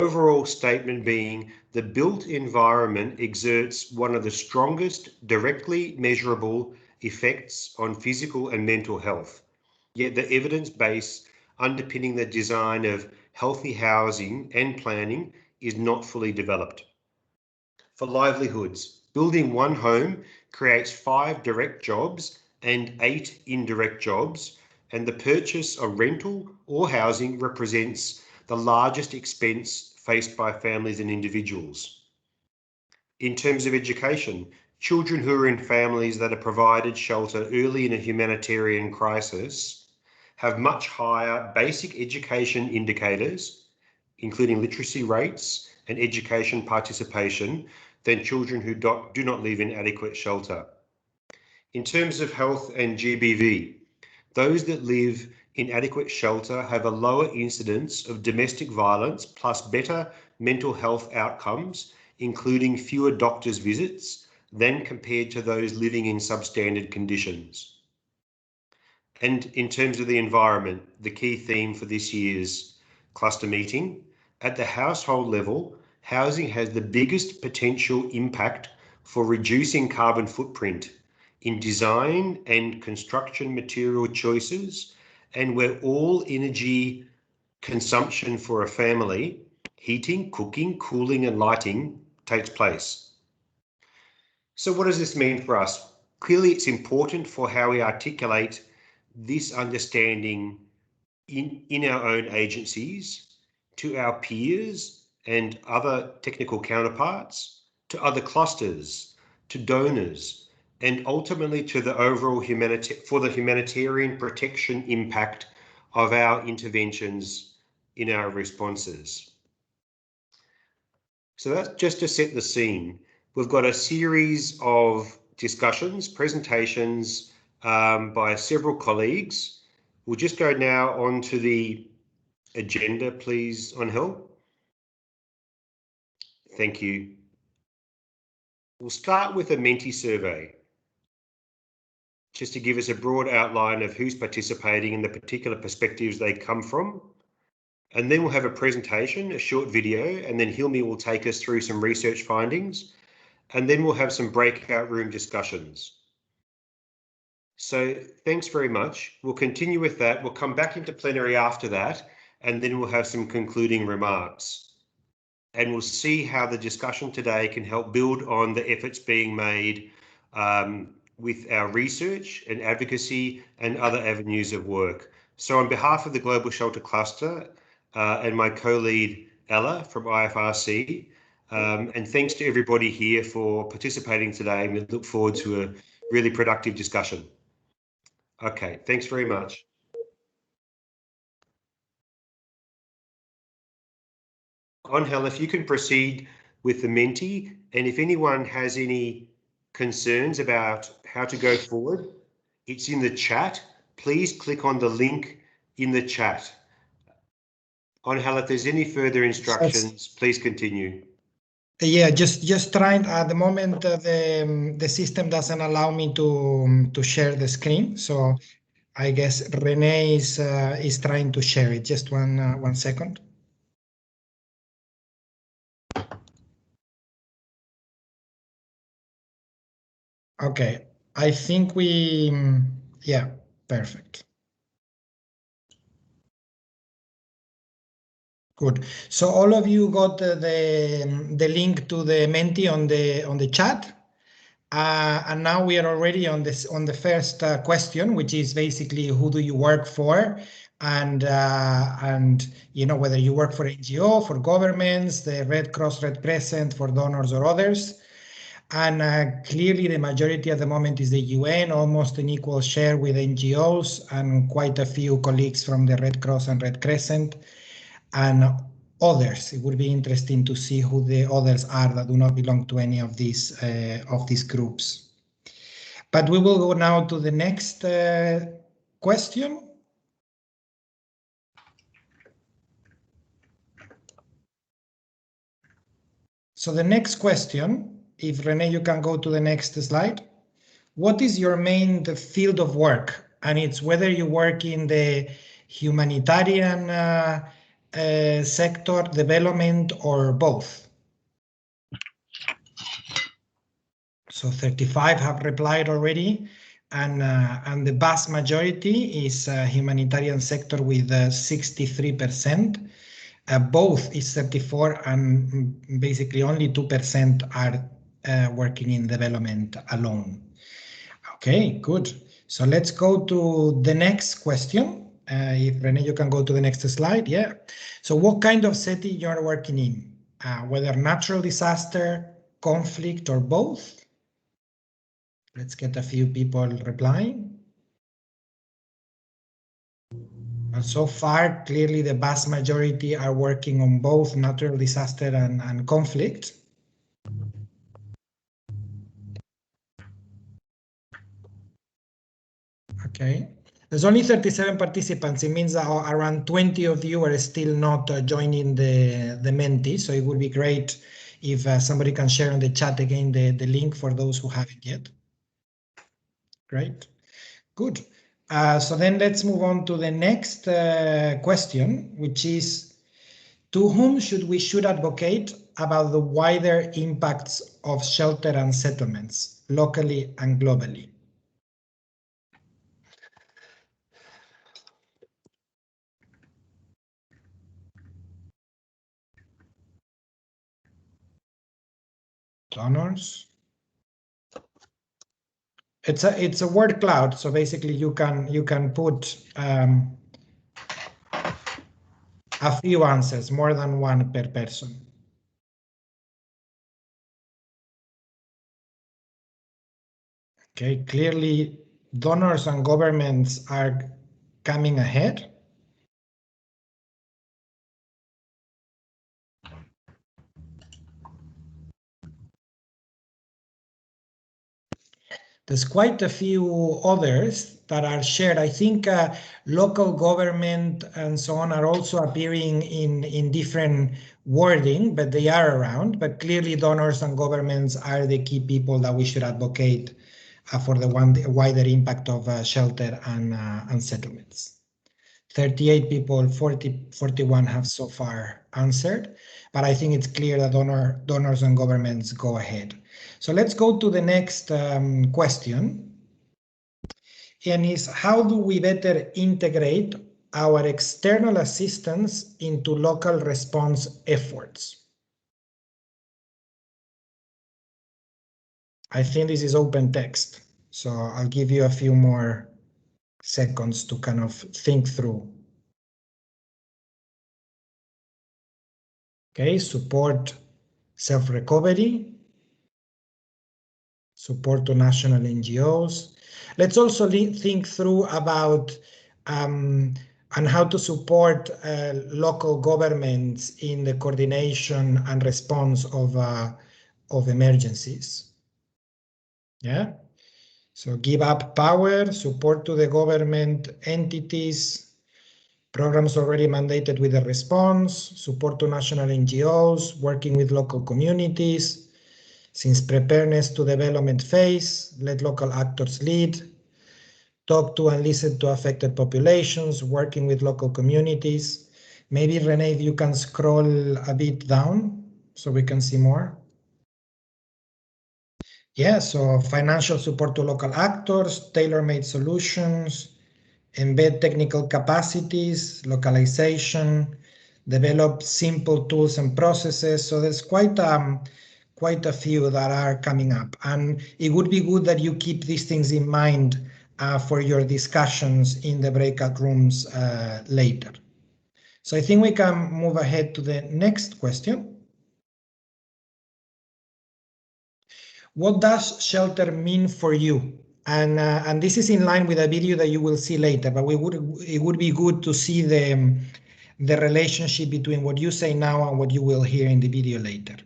Overall statement being the built environment exerts one of the strongest directly measurable effects on physical and mental health. Yet the evidence base underpinning the design of healthy housing and planning is not fully developed. For livelihoods, building one home creates 5 direct jobs and 8 indirect jobs, and the purchase of rental or housing represents the largest expense faced by families and individuals. In terms of education, children who are in families that are provided shelter early in a humanitarian crisis have much higher basic education indicators, including literacy rates and education participation, than children who do not live in adequate shelter. In terms of health and GBV, those that live in adequate shelter have a lower incidence of domestic violence plus better mental health outcomes, including fewer doctor's visits than compared to those living in substandard conditions. And in terms of the environment, the key theme for this year's cluster meeting, at the household level, housing has the biggest potential impact for reducing carbon footprint in design and construction material choices, and where all energy consumption for a family, heating, cooking, cooling, and lighting takes place. So what does this mean for us? Clearly, it's important for how we articulate this understanding in our own agencies, to our peers and other technical counterparts, to other clusters, to donors, and ultimately to the overall humanitarian protection impact of our interventions in our responses. So that's just to set the scene. We've got a series of discussions, presentations by several colleagues. We'll just go now on to the agenda, please, Angel. Thank you. We'll start with a Menti survey, just to give us a broad outline of who's participating and the particular perspectives they come from. And then we'll have a presentation, a short video, and then Hilmi will take us through some research findings. And then we'll have some breakout room discussions. So thanks very much. We'll continue with that. We'll come back into plenary after that, and then we'll have some concluding remarks. And we'll see how the discussion today can help build on the efforts being made with our research and advocacy and other avenues of work. So on behalf of the Global Shelter Cluster and my co-lead Ella from IFRC, and thanks to everybody here for participating today. We look forward to a really productive discussion. Okay, thanks very much. Angel, if you can proceed with the Menti, and if anyone has any concerns about how to go forward, it's in the chat. Please click on the link in the chat. Angel, if there's any further instructions, please continue. Yeah, just trying at the moment. The system doesn't allow me to share the screen, so I guess Renee is trying to share it. Just one second. Okay, I think yeah, perfect. Good. So all of you got the link to the Menti on the chat, and now we are already on the first question, which is basically who do you work for, and you know, whether you work for NGO, for governments, the Red Cross, Red Crescent, for donors or others. And clearly the majority at the moment is the UN, almost an equal share with NGOs, and quite a few colleagues from the Red Cross and Red Crescent, and others. It would be interesting to see who the others are that do not belong to any of these groups. But we will go now to the next question. So the next question, if Renee, you can go to the next slide. What is your main field of work? And it's whether you work in the humanitarian sector, development, or both? So 35 have replied already, and the vast majority is humanitarian sector with 63%. Both is 34, and basically only 2% are working in development alone. Okay, good. So let's go to the next question. If Rene, you can go to the next slide. Yeah. So what kind of setting you are working in? Whether natural disaster, conflict, or both? Let's get a few people replying. And so far, clearly the vast majority are working on both natural disaster and conflict. Okay. There's only 37 participants. It means that around 20 of you are still not joining the Menti. So it would be great if somebody can share on the chat again the link for those who haven't yet. Great. Good. So then let's move on to the next question, which is, to whom should we advocate about the wider impacts of shelter and settlements, locally and globally? Donors. It's a word cloud, so basically you can put a few answers, more than one per person. Okay, clearly donors and governments are coming ahead. There's quite a few others that are shared. I think local government and so on are also appearing in different wording, but they are around. But clearly donors and governments are the key people that we should advocate for the wider impact of shelter and settlements. 38 people, 41 have so far answered, but I think it's clear that donors and governments go ahead. So let's go to the next question. And is, how do we better integrate our external assistance into local response efforts? I think this is open text, so I'll give you a few more seconds to kind of think through. Okay, support self-recovery, support to national NGOs. Let's also think through about and how to support local governments in the coordination and response of emergencies. Yeah. So give up power, support to the government entities, programs already mandated with a response, support to national NGOs, working with local communities. Since preparedness to development phase, let local actors lead, talk to and listen to affected populations, working with local communities. Maybe Rene, if you can scroll a bit down so we can see more. Yeah, so financial support to local actors, tailor-made solutions, embed technical capacities, localization, develop simple tools and processes. So there's quite a few that are coming up, and it would be good that you keep these things in mind for your discussions in the breakout rooms later. So I think we can move ahead to the next question. What does shelter mean for you? And this is in line with a video that you will see later, but it would be good to see the relationship between what you say now and what you will hear in the video later.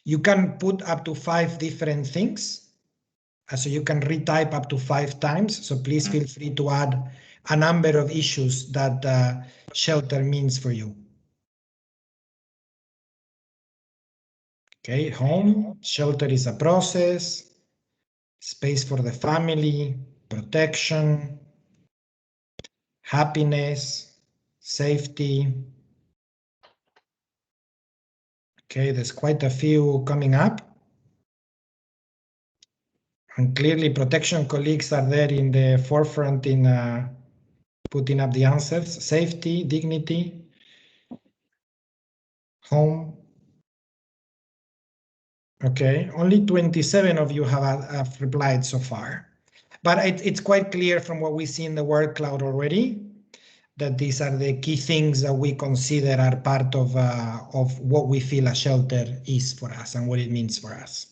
You can put up to 5 different things. So you can retype up to 5 times. So please feel free to add a number of issues that shelter means for you. Okay, home, shelter is a process, space for the family, protection, happiness, safety. Okay, there's quite a few coming up. And clearly protection colleagues are there in the forefront in putting up the answers. Safety, dignity, home. Okay, only 27 of you have replied so far. But it's quite clear from what we see in the word cloud already that these are the key things that we consider are part of what we feel a shelter is for us and what it means for us.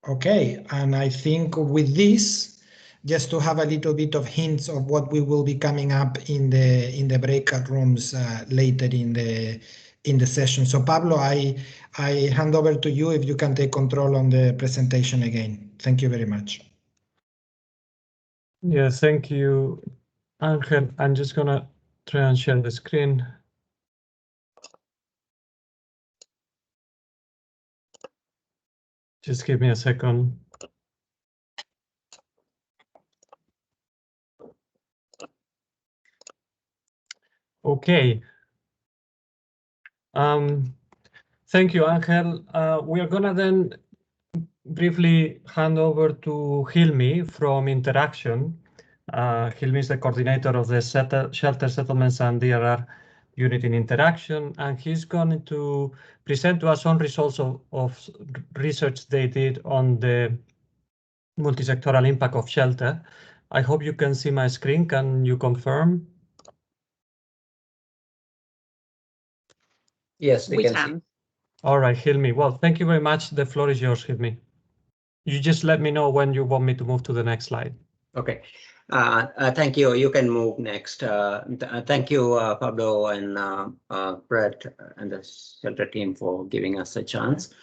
Okay, and I think with this, just to have a little bit of hints of what we will be coming up in the breakout rooms later in the session. So Pablo, I hand over to you if you can take control on the presentation again. Thank you very much. Yeah, thank you, Angel. I'm just gonna try and share the screen. Just give me a second. Okay. Thank you, Angel. We are gonna then briefly hand over to Hilmi from Interaction. Hilmi is the coordinator of the Shelter Settlements and DRR unit in Interaction, and he's going to present to us some results of research they did on the multisectoral impact of shelter. I hope you can see my screen. Can you confirm? Yes, we can see. All right, Hilmi. Well, thank you very much. The floor is yours, Hilmi. You just let me know when you want me to move to the next slide. Okay. Thank you. You can move next. Thank you, Pablo and Brett and the shelter team for giving us a chance.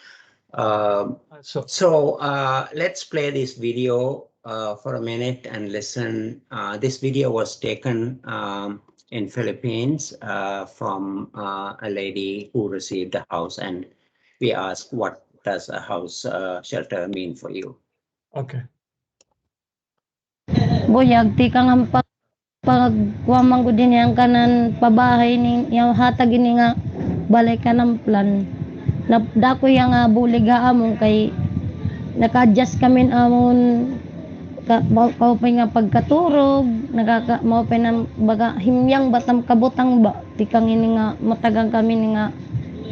So let's play this video for a minute and listen. This video was taken in Philippines from a lady who received a house, and we asked, what does a house shelter mean for you? Okay. Buyag ti kang pagkuamang ko din yang kanan pabahay ni yang hatag ini nga balay ka ng plan. Dako yang bulig amon kay naka-adjust kami amon mao pa nga pagkaturog mao pa nang baga himyang batam kabutang ba ti kang ini nga matagang kami ni nga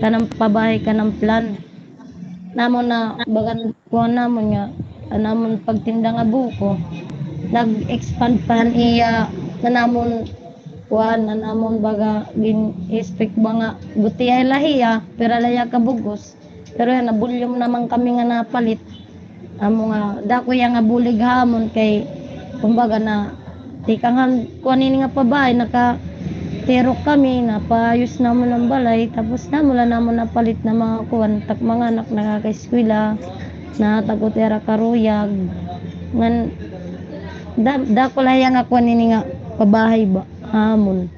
kanang pabahay ka ng plan. Namon na bagan ko namon nga namon pagtinda nga buko. Nag-expand pa iya nanamon baga gin-expect mga buti ay lahiya pero laya kabugos pero yan nabulyom naman kami nga napalit amo nga dako yang nga bulig hamon kay kumbaga na tikangan kuanin nga pabay naka terok kami napayos namon ang balay tapos namula namon napalit na mga kuan tak mga anak nakaka-eskwela na tagotera karuyag ngan dako layan nga kuanin nga pabahay ba amon.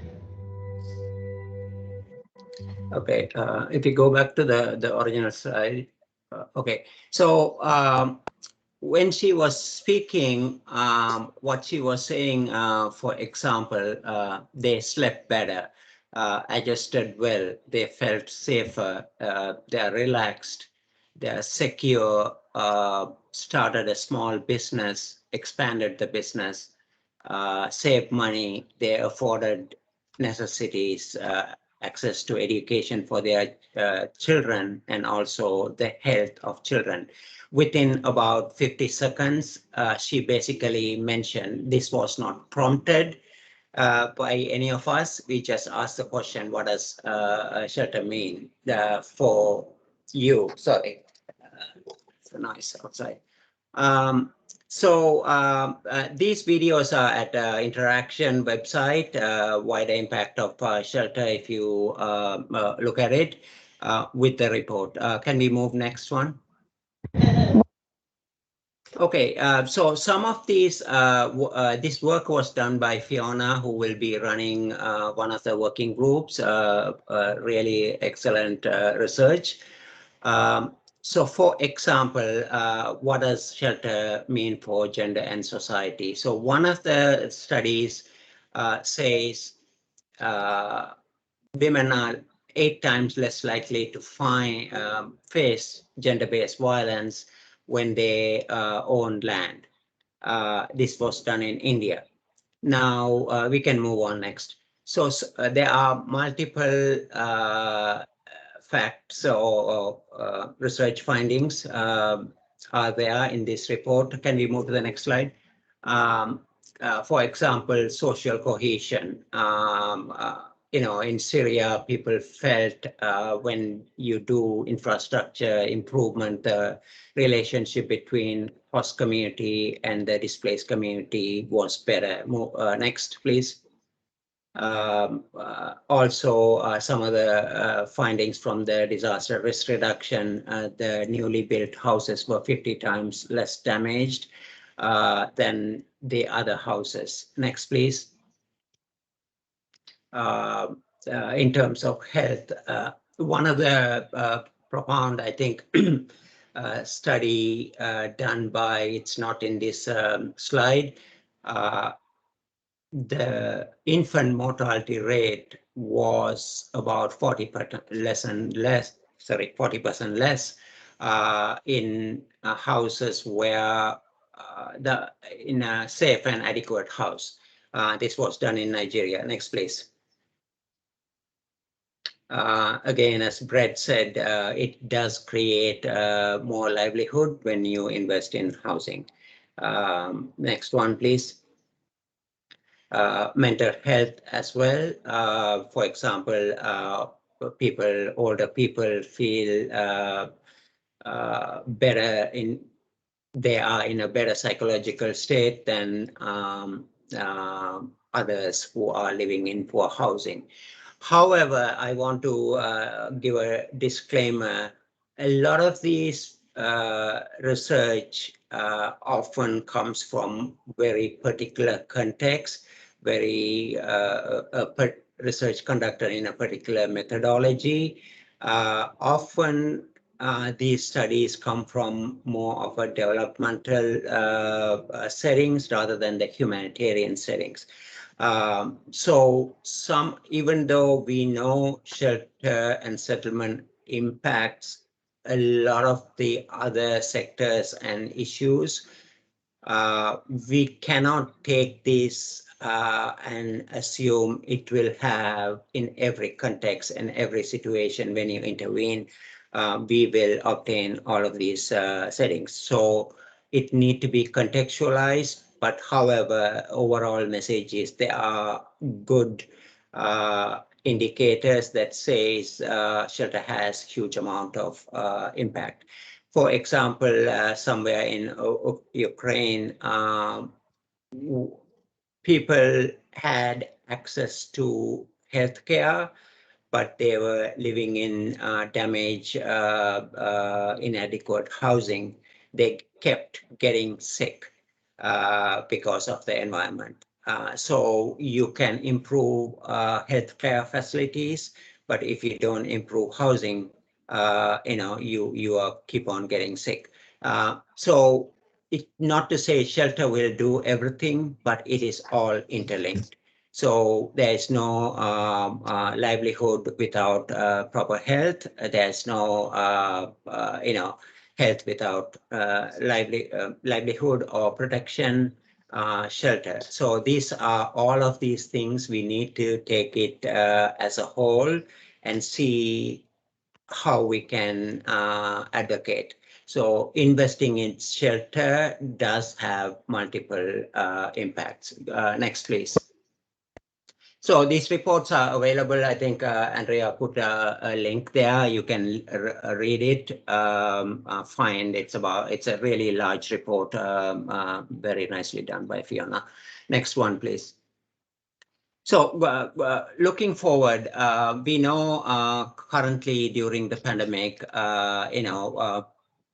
Okay, if you go back to the original slide. Okay, so when she was speaking, what she was saying, for example, they slept better, adjusted well, they felt safer, they're relaxed, they're secure, started a small business, expanded the business, saved money, they afforded necessities, access to education for their children, and also the health of children. Within about 50 seconds, she basically mentioned, this was not prompted by any of us. We just asked the question, what does shelter mean for you? Sorry, it's nice outside. These videos are at Interaction website, wider impact of shelter, if you look at it with the report. Can we move next one? Okay, so some of these, this work was done by Fiona, who will be running one of the working groups, really excellent research. So for example, what does shelter mean for gender and society? So one of the studies says women are 8 times less likely to face gender-based violence when they own land. This was done in India. Now we can move on next. So there are multiple facts or research findings are there in this report. Can we move to the next slide? For example, social cohesion. In Syria, people felt when you do infrastructure improvement, the relationship between host community and the displaced community was better. Next, please. Also, some of the findings from the disaster risk reduction, the newly built houses were 50 times less damaged than the other houses. Next, please. In terms of health, one of the profound, I think, study done by, it's not in this slide, the infant mortality rate was about 40% less in houses where in a safe and adequate house. This was done in Nigeria. Next, please. Again, as Brett said, it does create more livelihood when you invest in housing. Next one, please. Mental health as well. For example, older people feel better they are in a better psychological state than others who are living in poor housing. However, I want to give a disclaimer. A lot of these research often comes from very particular context, research conducted in a particular methodology. Often these studies come from more of a developmental settings rather than the humanitarian settings. So even though we know shelter and settlement impacts a lot of the other sectors and issues, we cannot take this and assume it will have in every context and every situation when you intervene, we will obtain all of these settings. So it need to be contextualized, but however, overall message is there are good indicators that says shelter has huge amount of impact. For example, somewhere in Ukraine, people had access to healthcare, but they were living in damaged, inadequate housing. They kept getting sick because of the environment. So you can improve healthcare facilities, but if you don't improve housing, you keep on getting sick. So not to say shelter will do everything, but it is all interlinked. So there is no livelihood without proper health. There's no health without livelihood or protection, shelter. So these are all of these things we need to take it as a whole and see how we can advocate. So investing in shelter does have multiple impacts. Next, please. So these reports are available. I think Andrea put a link there. You can read it, find it's a really large report, very nicely done by Fiona. Next one, please. So looking forward, we know currently during the pandemic,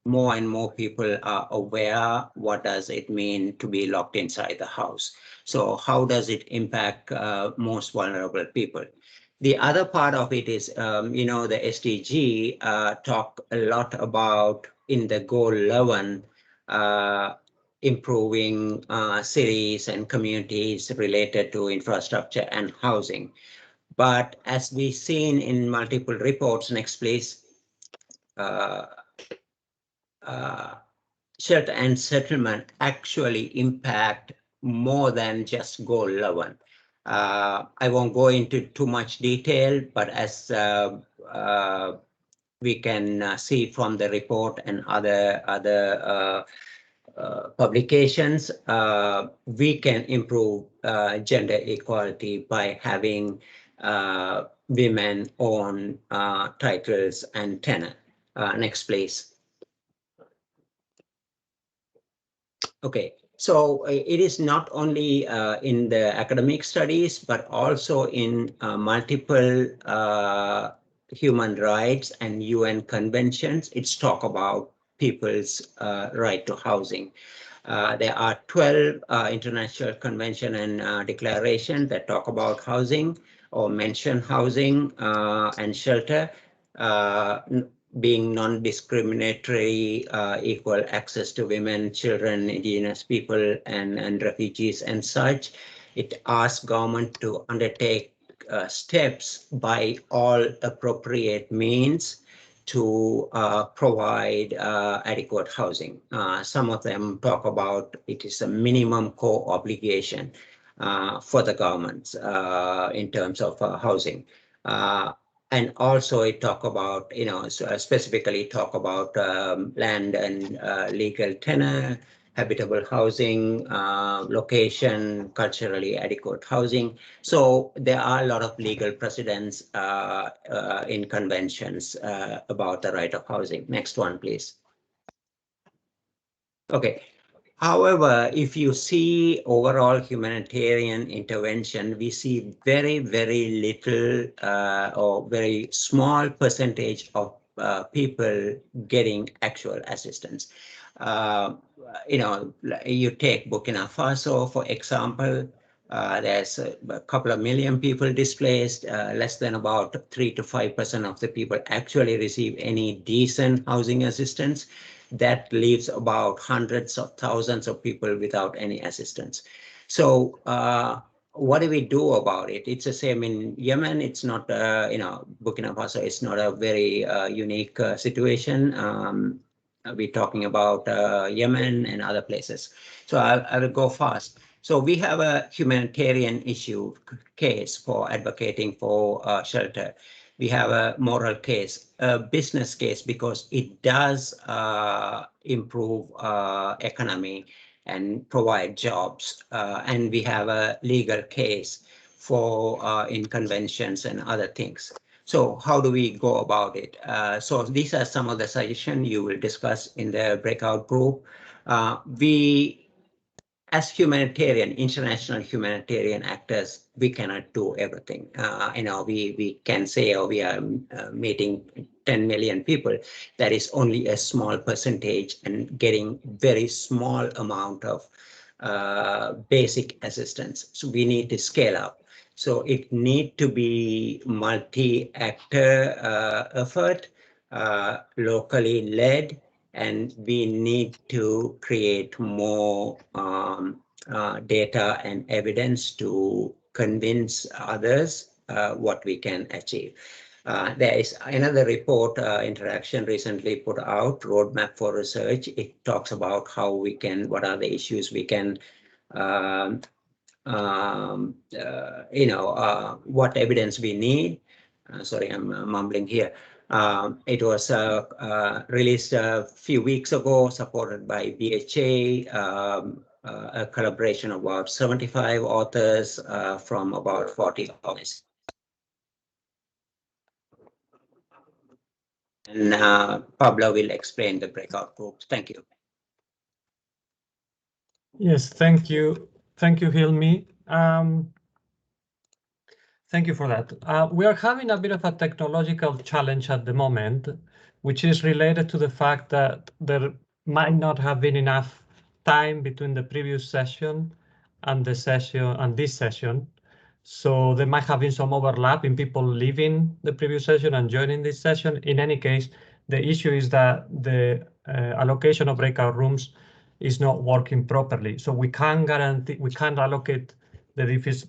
more and more people are aware what does it mean to be locked inside the house. So how does it impact most vulnerable people? The other part of it is, the SDG talk a lot about in the goal 11, improving cities and communities related to infrastructure and housing. But as we've seen in multiple reports, next please, shelter and settlement actually impact more than just goal 11. I won't go into too much detail, but as we can see from the report and other publications, we can improve gender equality by having women on titles and tenure. Next, please. Okay, so it is not only in the academic studies, but also in multiple human rights and UN conventions. It's talk about people's right to housing. There are 12 international convention and declaration that talk about housing or mention housing and shelter, being non-discriminatory, equal access to women, children, indigenous people, and refugees and such. It asks government to undertake steps by all appropriate means to provide adequate housing. Some of them talk about it is a minimum core obligation for the governments in terms of housing. And also it talk about, specifically talk about land and legal tenure, habitable housing, location, culturally adequate housing. So there are a lot of legal precedents in conventions about the right of housing. Next one, please. Okay. However, if you see overall humanitarian intervention, we see very, very little or very small percentage of people getting actual assistance. You take Burkina Faso, for example, there's a couple of million people displaced, less than about 3 to 5% of the people actually receive any decent housing assistance. That leaves about hundreds of thousands of people without any assistance. So what do we do about it? It's the same in Yemen. It's not, Burkina Faso is not a very unique situation. We're talking about Yemen and other places. So I will go fast. So we have a humanitarian issue case for advocating for shelter. We have a moral case, a business case, because it does improve economy and provide jobs. And we have a legal case for in conventions and other things. So how do we go about it? So these are some of the suggestions you will discuss in the breakout group. As international humanitarian actors, we cannot do everything. We can say, oh, we are meeting 10 million people. That is only a small percentage and getting very small amount of basic assistance. So we need to scale up. So it need to be multi-actor effort, locally led, and we need to create more data and evidence to convince others what we can achieve. There is another report, Interaction recently put out, Roadmap for Research. It talks about how we can, what are the issues we can, what evidence we need. Sorry, I'm mumbling here. It was released a few weeks ago, supported by BHA, a collaboration of about 75 authors from about 40 authors. And Pablo will explain the breakout groups. Thank you. Yes, thank you. Thank you, Hilmi. Thank you for that. We are having a bit of a technological challenge at the moment, which is related to the fact that there might not have been enough time between the previous session and this session. So there might have been some overlap in people leaving the previous session and joining this session. In any case, the issue is that the allocation of breakout rooms is not working properly. So we can't guarantee, we can't allocate the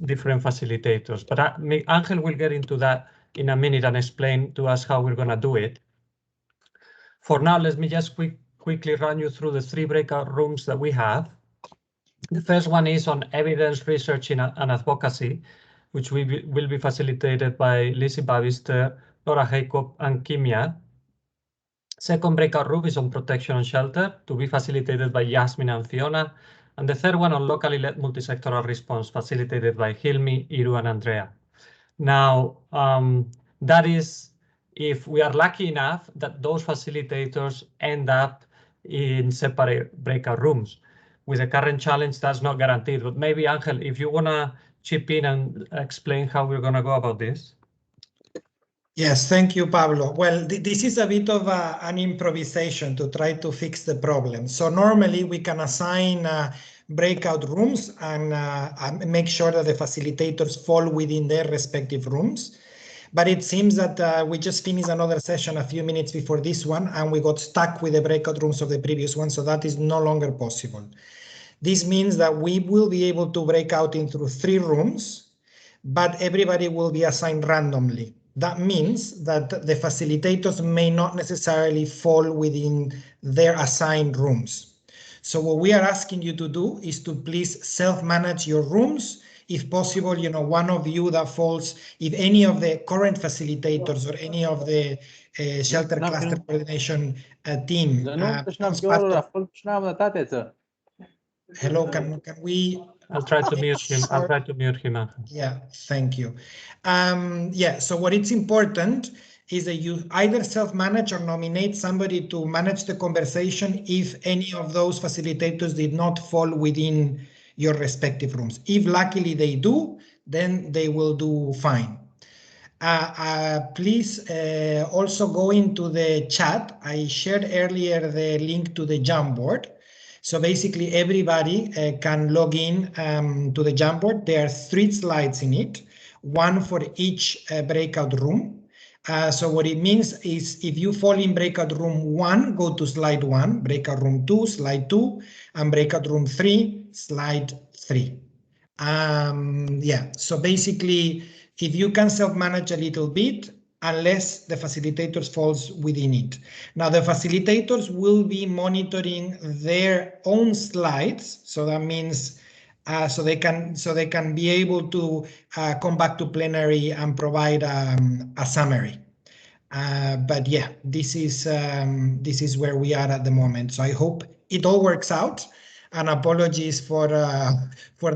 different facilitators. But Angel will get into that in a minute and explain to us how we're going to do it. For now, let me just quickly run you through the 3 breakout rooms that we have. The first one is on evidence research and advocacy, which will be facilitated by Lizzie Babister, Laura Jacob, and Kimia. Second breakout room is on protection and shelter, to be facilitated by Yasmin and Fiona. And the third one on locally led multisectoral response, facilitated by Hilmi, Iru, and Andrea. Now, that is if we are lucky enough that those facilitators end up in separate breakout rooms. With the current challenge, that's not guaranteed. But maybe, Angel, if you want to chip in and explain how we're going to go about this. Yes, thank you, Pablo. Well, this is a bit of an improvisation to try to fix the problem. So normally we can assign breakout rooms and make sure that the facilitators fall within their respective rooms. But it seems that we just finished another session a few minutes before this one, and we got stuck with the breakout rooms of the previous one, so that is no longer possible. This means that we will be able to break out into 3 rooms, but everybody will be assigned randomly. That means that the facilitators may not necessarily fall within their assigned rooms. So what we are asking you to do is to please self-manage your rooms. If possible, one of you that falls, if any of the current facilitators or any of the shelter cluster coordination team. Hello, can we? I'll try to mute him. I'll try to mute him. Yeah, thank you. Yeah, so what it's important is that you either self-manage or nominate somebody to manage the conversation if any of those facilitators did not fall within your respective rooms. If luckily they do, then they will do fine. Please also go into the chat. I shared earlier the link to the Jamboard. So basically everybody can log in to the Jamboard. There are 3 slides in it, 1 for each breakout room. So what it means is if you fall in breakout room 1, go to slide 1, breakout room 2, slide 2, and breakout room 3, slide 3. Yeah, so basically if you can self-manage a little bit, unless the facilitators falls within it. Now the facilitators will be monitoring their own slides, so that means so they can be able to come back to plenary and provide a summary. But yeah, this is where we are at the moment. So I hope it all works out. And apologies for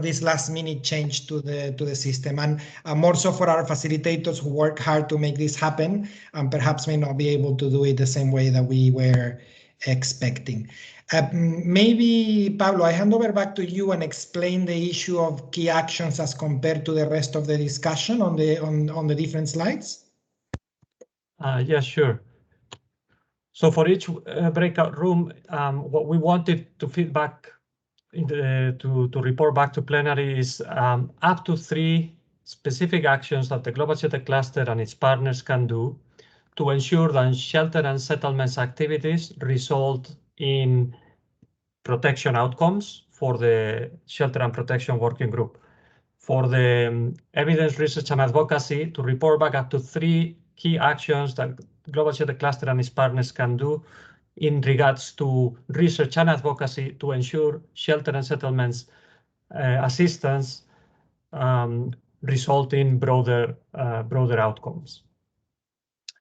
this last minute change to the system, and more so for our facilitators who work hard to make this happen and perhaps may not be able to do it the same way that we were expecting. Maybe Pablo, I hand over back to you and explain the issue of key actions as compared to the rest of the discussion on the different slides. Yeah, sure. So for each breakout room, what we wanted to feedback to report back to plenary is up to 3 specific actions that the Global Shelter Cluster and its partners can do to ensure that shelter and settlements activities result in protection outcomes for the Shelter and Protection Working Group. For the evidence research and advocacy, to report back up to 3 key actions that Global Shelter Cluster and its partners can do in regards to research and advocacy to ensure shelter and settlements assistance result in broader outcomes.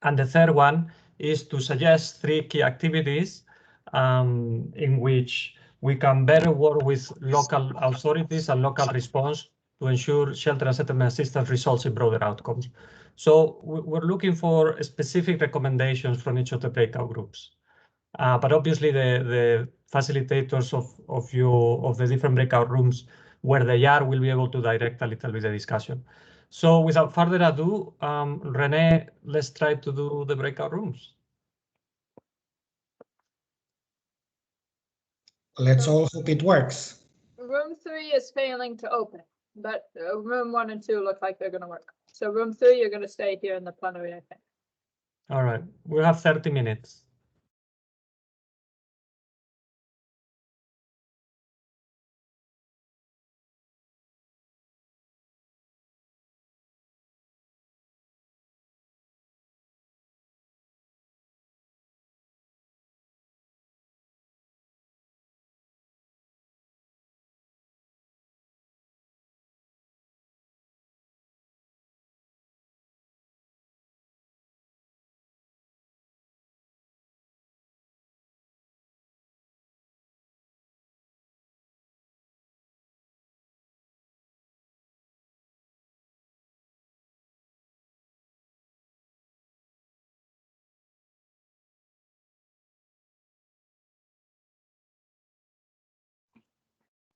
And the third one is to suggest 3 key activities in which we can better work with local authorities and local response to ensure shelter and settlement assistance results in broader outcomes. So we're looking for specific recommendations from each of the breakout groups. But obviously the facilitators of the different breakout rooms where they are will be able to direct a little bit the discussion. So without further ado, René, let's try to do the breakout rooms. Let's all hope it works. Room 3 is failing to open. but room 1 and 2 look like they're going to work. So room 3, you're going to stay here in the plenary, I think. All right, we have 30 minutes.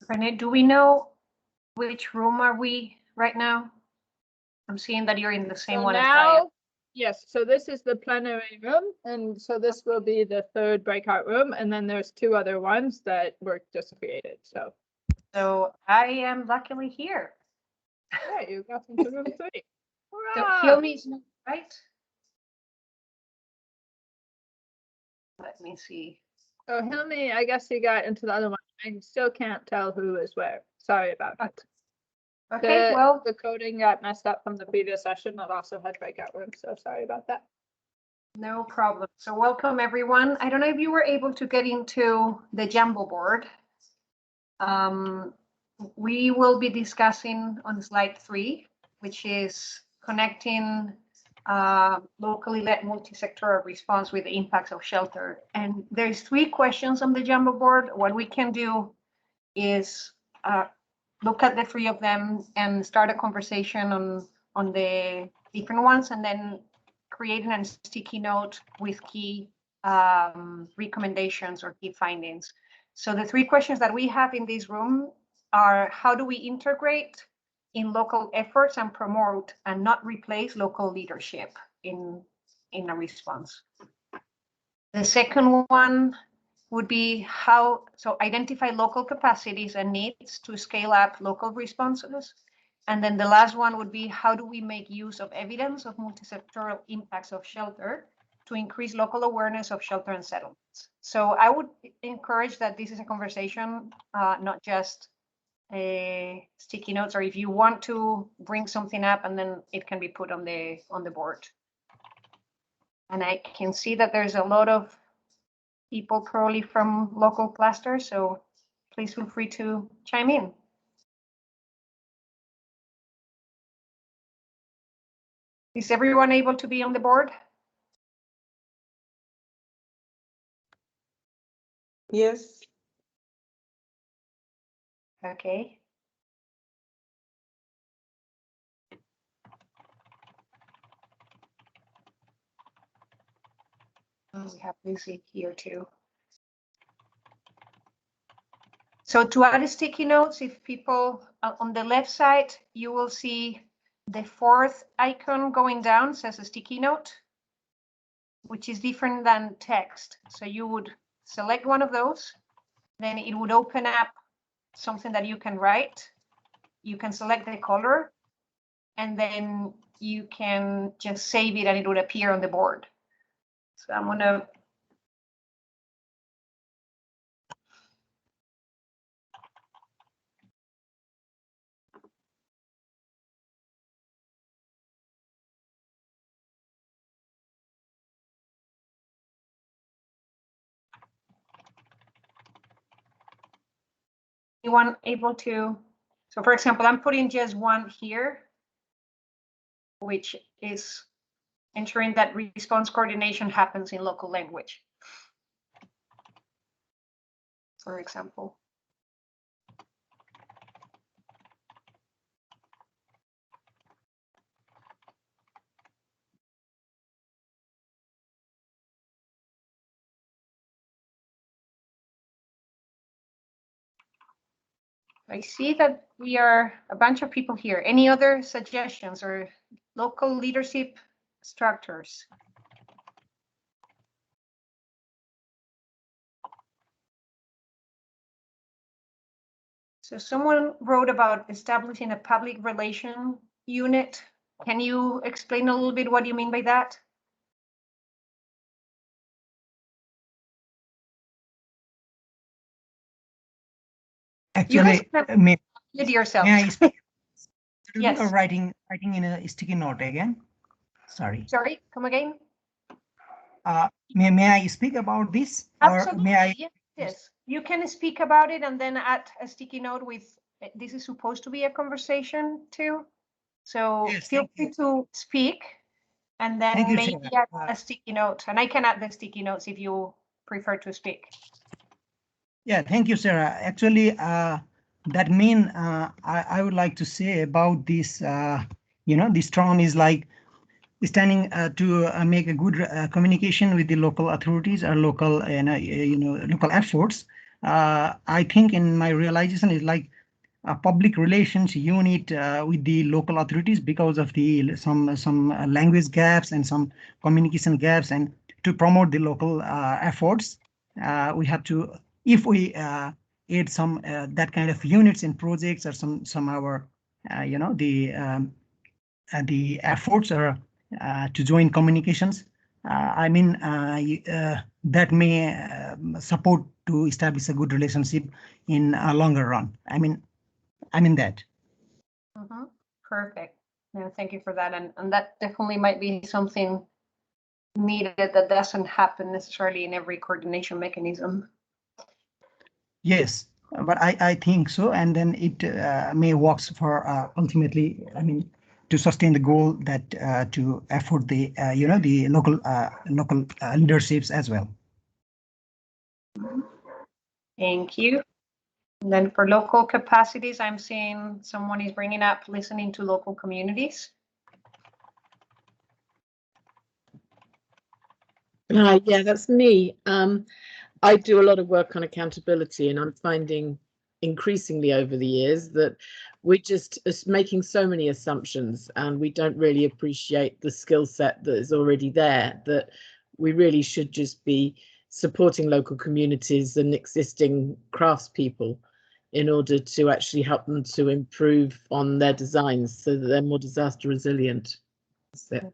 Rene, do we know which room are we right now? I'm seeing that you're in the same So one as Diane. now, yes, so this is the plenary room, and so this will be the 3rd breakout room, and then there's 2 other ones that were just created. So I am luckily here. yeah, you got into room 3. So Hurrah! Hilmi's not right. Let me see. So Hilmi, I guess he got into the other one. I still can't tell who is where. Sorry about that. Okay, well, The coding got messed up from the previous session that also had breakout rooms, so sorry about that. no problem. So welcome everyone. I don't know if you were able to get into the Jambo board. We will be discussing on slide 3, which is connecting locally led multi-sectoral response with the impacts of shelter. And there's 3 questions on the Jambo board. What we can do is look at the 3 of them and start a conversation on the different ones, and then creating a sticky note with key recommendations or key findings. So the 3 questions that we have in this room are: how do we integrate in local efforts and promote and not replace local leadership in a response? The second one would be so identify local capacities and needs to scale up local responses. And then the last one would be, how do we make use of evidence of multisectoral impacts of shelter to increase local awareness of shelter and settlements? So I would encourage that this is a conversation, not just sticky notes, or if you want to bring something up, and then it can be put on the board. And I can see that there's a lot of people probably from local clusters, so please feel free to chime in. Is everyone able to be on the board? Yes. Okay. We have Lucy here too. So to add sticky notes, if people on the left side, you will see the 4th icon going down says a sticky note, which is different than text. So you would select one of those, then it would open up something that you can write. You can select the color, and then you can just save it and it would appear on the board. So I'm gonna anyone able to, so for example, I'm putting just one here, which is ensuring that response coordination happens in local language, for example. I see that we are a bunch of people here. Any other suggestions or local leadership structures? So someone wrote about establishing a public relation unit. Can you explain a little bit what you mean by that? Actually, may With yourself. I speak? Yes. Or writing in a sticky note again? Sorry. Sorry, come again. May I speak about this? Absolutely. Or may I? Yes. You can speak about it and then add a sticky note with, this is supposed to be a conversation too. So Yes, feel free to speak and then Thank you, maybe Sarah. add a sticky note. And I can add the sticky notes if you prefer to speak. Yeah, thank you, Sarah. Actually, that mean I would like to say about this, this term is like standing to make a good communication with the local authorities or local, local efforts. I think in my realization is like a public relations unit with the local authorities because of the some language gaps and some communication gaps, and to promote the local efforts, we have to, if we add some that kind of units in projects or some our the efforts are to join communications. I mean, that may support to establish a good relationship in a longer run. I mean that. Perfect. No, thank you for that. And that definitely might be something needed that doesn't happen necessarily in every coordination mechanism. Yes, but I think so. And then it may works for ultimately, I mean, to sustain the goal that to afford the, the local leaderships as well. Thank you. And then for local capacities, I'm seeing someone is bringing up listening to local communities. Yeah, that's me. I do a lot of work on accountability, and I'm finding increasingly over the years that we're just making so many assumptions and we don't really appreciate the skill set that is already there, that we really should just be supporting local communities and existing craftspeople in order to actually help them to improve on their designs so that they're more disaster resilient. That's it.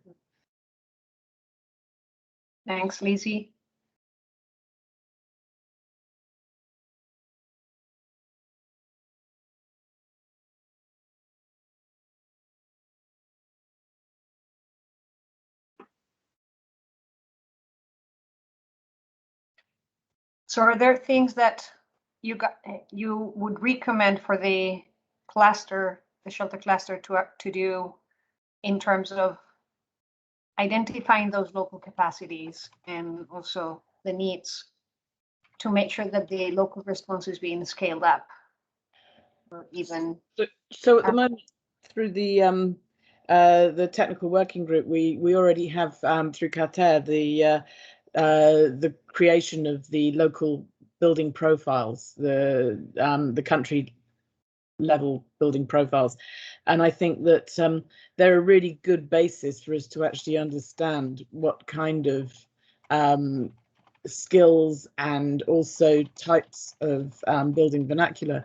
Thanks, Lizzie. So are there things that you would recommend for the cluster, the shelter cluster to do in terms of identifying those local capacities and also the needs to make sure that the local response is being scaled up? Or even so at the moment, through the technical working group, we already have through Qatar the creation of the local building profiles, the country level building profiles, and I think that they're a really good basis for us to actually understand what kind of skills and also types of building vernacular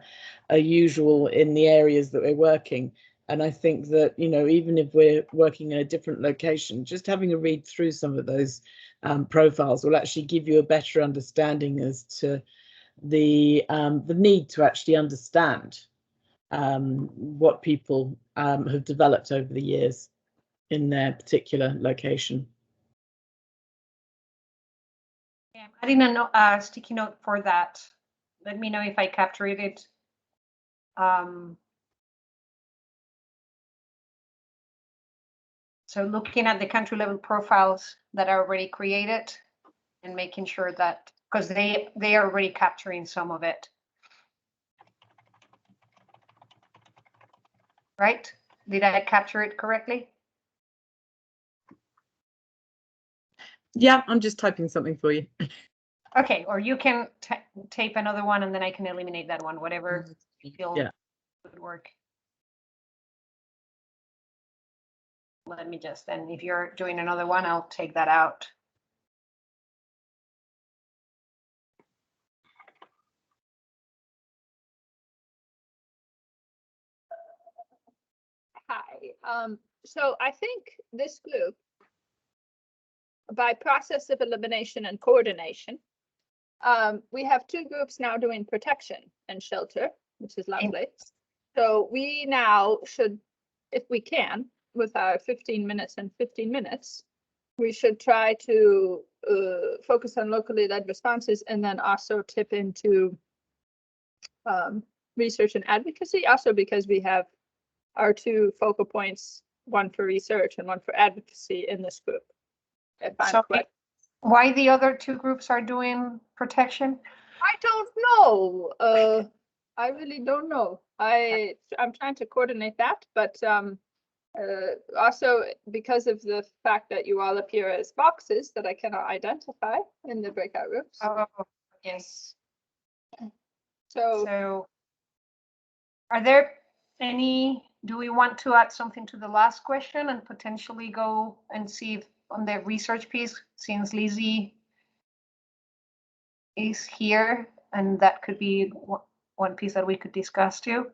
are usual in the areas that we're working. And I think that, even if we're working in a different location, just having a read through some of those profiles will actually give you a better understanding as to the need to actually understand what people have developed over the years in their particular location. Yeah, I'm adding a sticky note for that. Let me know if I captured it. So looking at the country level profiles that are already created and making sure that, because they are already capturing some of it. Right? Did I capture it correctly? Yeah, I'm just typing something for you. Okay, or you can tape another one and then I can eliminate that one, whatever you feel would work. Let me just, then if you're doing another one, I'll take that out. Hi. So I think this group, by process of elimination and coordination, we have two groups now doing protection and shelter, which is lovely. So we now should, if we can, with our 15 minutes and 15 minutes, we should try to focus on locally led responses and then also tip into research and advocacy, also because we have our two focal points, one for research and one for advocacy in this group. So why the other two groups are doing protection? I don't know. I really don't know. I'm trying to coordinate that, but also because of the fact that you all appear as boxes that I cannot identify in the breakout rooms. Oh, yes. So are there any, do we want to add something to the last question and potentially go and see if on the research piece, since Lizzie is here, and that could be one piece that we could discuss too?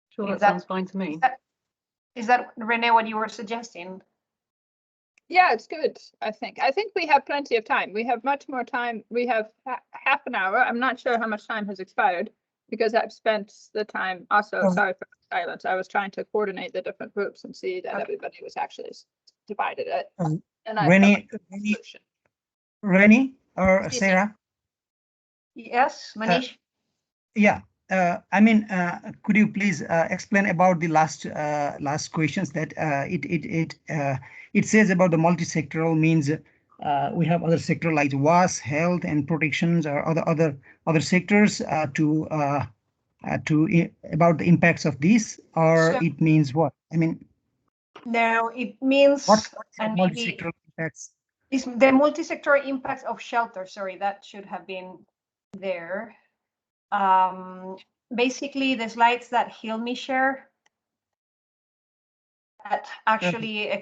Sure, that sounds fine to me. Is that, Renee, what you were suggesting? yeah, it's good, I think. I think we have plenty of time. We have much more time. We have half an hour. I'm not sure how much time has expired because I've spent the time also, sorry for the silence. I was trying to coordinate the different groups and see that everybody was actually divided it. And Rennie or Sarah? Yes, Manish? Yeah. I mean, could you please explain about the last questions that it says about the multisectoral means we have other sector like WAS, health and protections or other sectors to about the impacts of this, or So, it means what? I mean, no, it means what and multisectoral impacts? Is the multisectoral impacts of shelter. Sorry, that should have been there. Basically, the slides that Hilmi shared that actually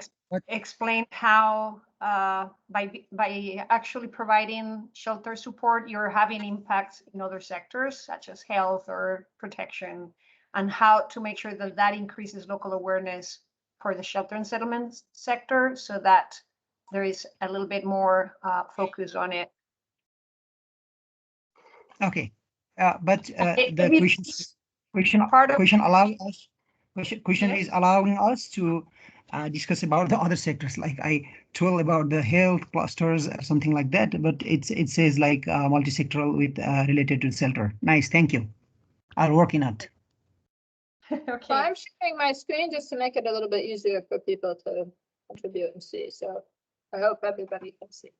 explain how by actually providing shelter support, you're having impacts in other sectors such as health or protection, and how to make sure that that increases local awareness for the shelter and settlement sector so that there is a little bit more focus on it. Okay, but the question is allowing us to discuss about the other sectors. Like I told about the health clusters or something like that, but it says like multisectoral with related to shelter. Nice, thank you. I'll work in it. Okay. So I'm sharing my screen just to make it a little bit easier for people to contribute and see. So I hope everybody can see.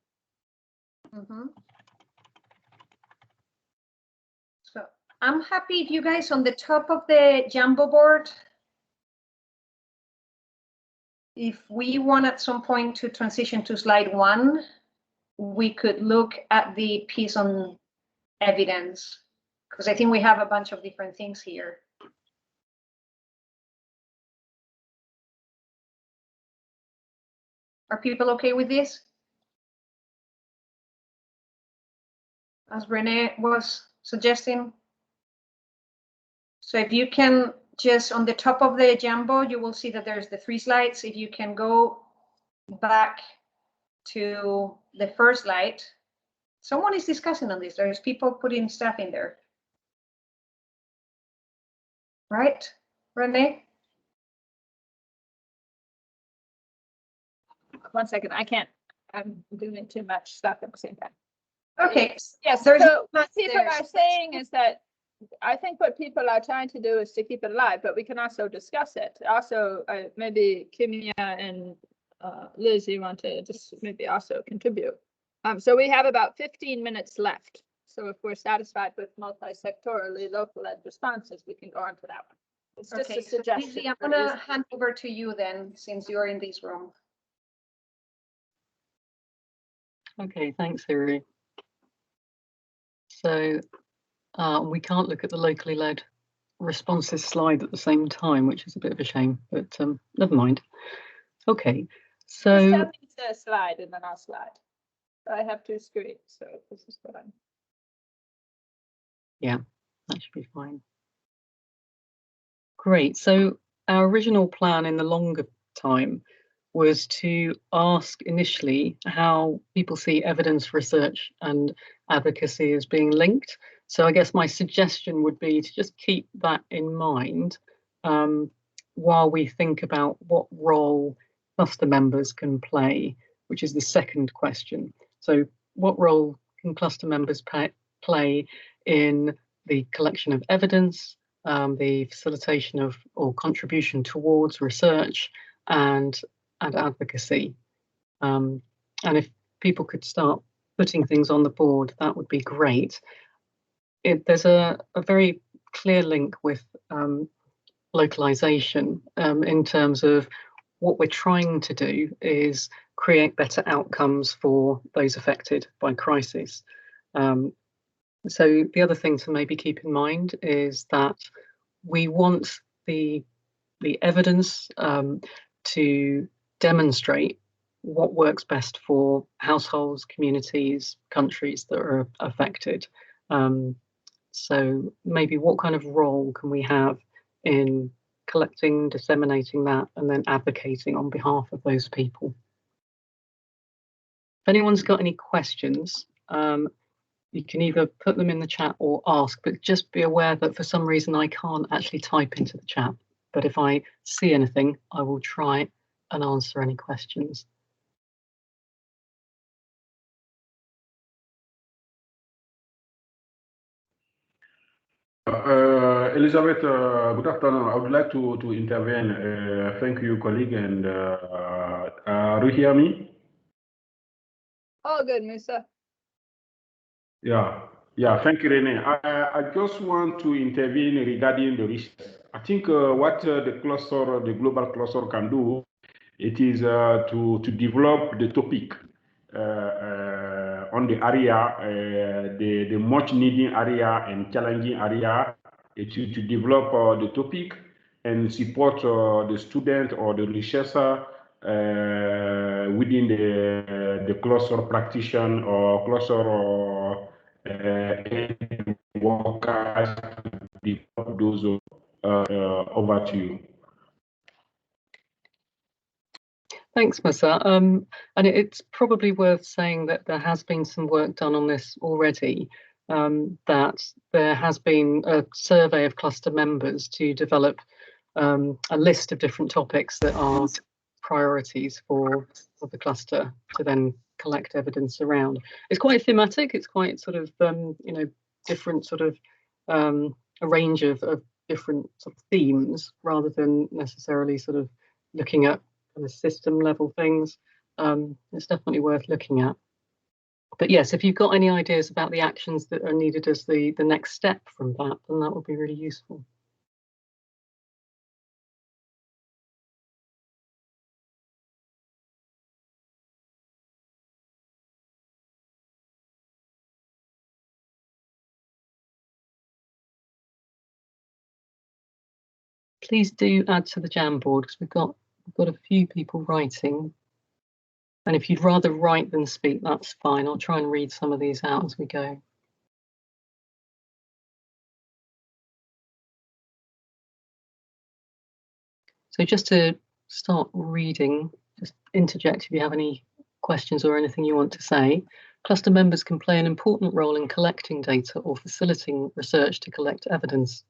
So I'm happy if you guys on the top of the Jambo board, if we want at some point to transition to slide 1, we could look at the piece on evidence, because I think we have a bunch of different things here. Are people okay with this? As Renee was suggesting. So if you can just on the top of the Jambo, you will see that there's the 3 slides. If you can go back to the first slide. Someone is discussing on this. There's people putting stuff in there. Right, Renee? One second, I can't. I'm doing too much stuff at the same time. Okay. Yes, so what people are saying is that I think what people are trying to do is to keep it alive, but we can also discuss it. Also, maybe Kimia and Liz, you want to just maybe also contribute. So we have about 15 minutes left. So if we're satisfied with multisectorally local-led responses, we can go on to that one. It's just a suggestion. So I'm going to hand over to you then, since you're in this room. Okay, thanks, Hiri. So we can't look at the locally led responses slide at the same time, which is a bit of a shame, but never mind. Okay, so just tell me to slide and then I'll slide. I have 2 screens, so this is what I'm. Yeah, that should be fine. Great. So our original plan in the longer time was to ask initially how people see evidence research and advocacy as being linked. So I guess my suggestion would be to just keep that in mind while we think about what role cluster members can play, which is the second question. So what role can cluster members play in the collection of evidence, the facilitation of or contribution towards research and advocacy. And if people could start putting things on the board, that would be great. There's a very clear link with localization in terms of what we're trying to do is create better outcomes for those affected by crisis. So the other thing to maybe keep in mind is that we want the evidence to demonstrate what works best for households, communities, countries that are affected. So maybe what kind of role can we have in collecting, disseminating that, and then advocating on behalf of those people? If anyone's got any questions, you can either put them in the chat or ask, but just be aware that for some reason I can't actually type into the chat. But if I see anything, I will try and answer any questions. Elizabeth, good afternoon. I would like to intervene. Thank you, colleague. And do you hear me? All good, Musa. Yeah. Thank you, Rene. I just want to intervene regarding the research. I think what the global cluster can do, it is to develop the topic on the area, the much needing area and challenging area, to develop the topic and support the student or the researcher within the cluster practitioner or cluster workers to develop those over to you. Thanks, Musa. And it's probably worth saying that there has been some work done on this already, that there has been a survey of cluster members to develop a list of different topics that are priorities for the cluster to then collect evidence around. It's quite thematic. It's quite sort of, different sort of a range of different sort of themes rather than necessarily sort of looking at kind of system level things. It's definitely worth looking at. But yes, if you've got any ideas about the actions that are needed as the next step from that, then that would be really useful. Please do add to the Jamboard because we've got a few people writing. And if you'd rather write than speak, that's fine. I'll try and read some of these out as we go. So just to start reading, just interject if you have any questions or anything you want to say. Cluster members can play an important role in collecting data or facilitating research to collect evidence.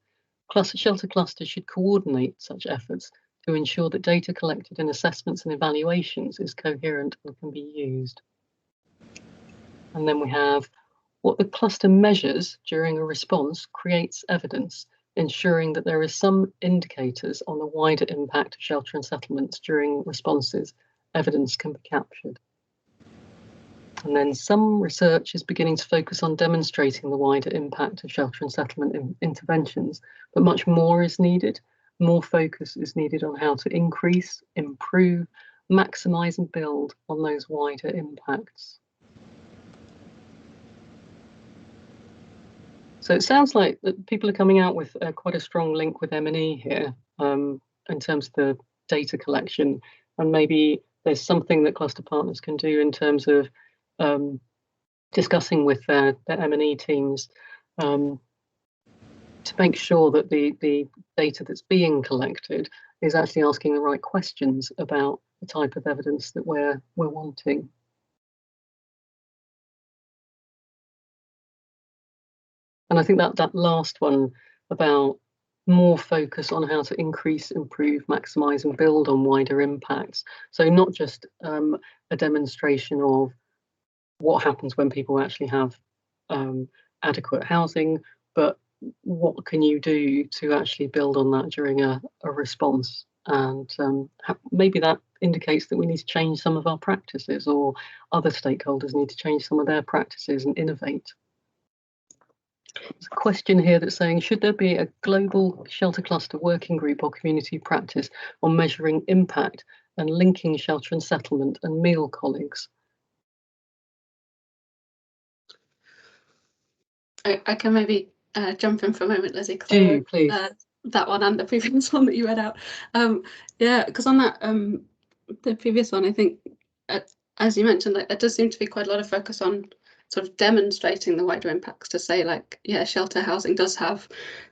Shelter clusters should coordinate such efforts to ensure that data collected in assessments and evaluations is coherent and can be used. And then we have what the cluster measures during a response creates evidence, ensuring that there is some indicators on the wider impact of shelter and settlements during responses. Evidence can be captured. And then some research is beginning to focus on demonstrating the wider impact of shelter and settlement interventions, but much more is needed. More focus is needed on how to increase, improve, maximise and build on those wider impacts. So it sounds like that people are coming out with quite a strong link with M&E here in terms of the data collection, and maybe there's something that cluster partners can do in terms of discussing with their M&E teams to make sure that the data that's being collected is actually asking the right questions about the type of evidence that we're wanting. And I think that last one about more focus on how to increase, improve, maximize and build on wider impacts. So not just a demonstration of what happens when people actually have adequate housing, but what can you do to actually build on that during a response? And maybe that indicates that we need to change some of our practices, or other stakeholders need to change some of their practices and innovate. There's a question here that's saying, should there be a global shelter cluster working group or community practice on measuring impact and linking shelter and settlement and meal colleagues? I can maybe jump in for a moment, Lizzie. Do, please. That one and the previous one that you read out. Yeah, because on that, the previous one, I think, as you mentioned, like, there does seem to be quite a lot of focus on sort of demonstrating the wider impacts, to say, like, yeah, shelter housing does have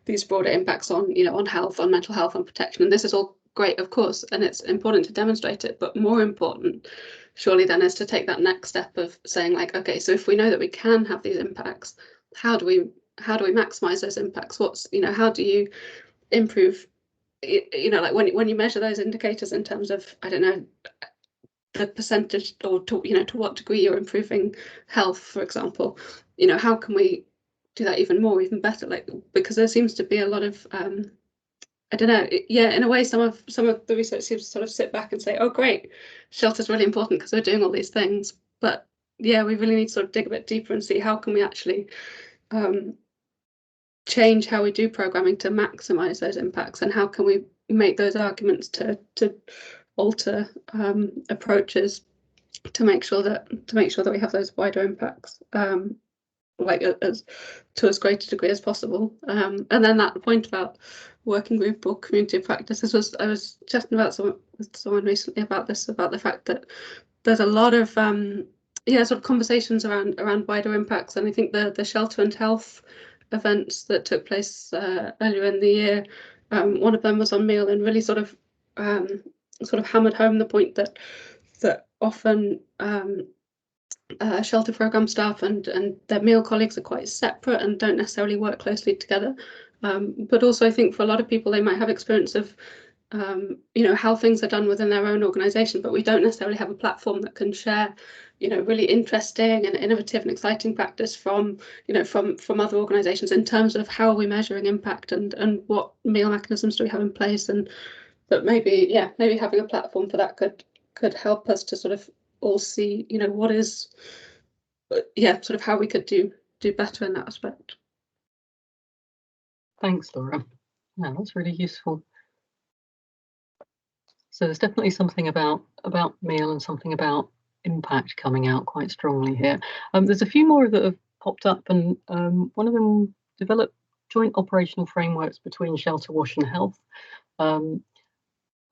these broader impacts on, you know, on health, on mental health, on protection, and this is all great, of course, and it's important to demonstrate it, but more important surely then is to take that next step of saying, like, okay, so if we know that we can have these impacts, how do we maximize those impacts? What's, you know, how do you improve, you know, like when you measure those indicators in terms of, I don't know, the percentage, or to, you know, to what degree you're improving health, for example, you know, how can we do that even more, even better? Like, because there seems to be a lot of I don't know, yeah, in a way, some of the research seems to sort of sit back and say, oh great, shelter's really important because we're doing all these things, but yeah, we really need to sort of dig a bit deeper and see how can we actually change how we do programming to maximize those impacts, and how can we make those arguments to alter approaches to make sure that we have those wider impacts, like to as great a degree as possible. And then that point about working group or community practices, I was chatting about with someone recently about this, about the fact that there's a lot of yeah, sort of conversations around wider impacts, and I think the shelter and health events that took place earlier in the year, one of them was on meal, and really sort of hammered home the point that often shelter program staff and their meal colleagues are quite separate and don't necessarily work closely together. But also, I think for a lot of people, they might have experience of you know, how things are done within their own organisation, but we don't necessarily have a platform that can share, you know, really interesting and innovative and exciting practice from, you know, from other organisations in terms of how are we measuring impact, and what meal mechanisms do we have in place, and that maybe having a platform for that could help us to sort of all see, you know, what is, sort of how we could do better in that aspect. Thanks, Laura. Yeah, that's really useful. So there's definitely something about meal and something about impact coming out quite strongly here. There's a few more that have popped up, and one of them, develop joint operational frameworks between shelter, wash and health,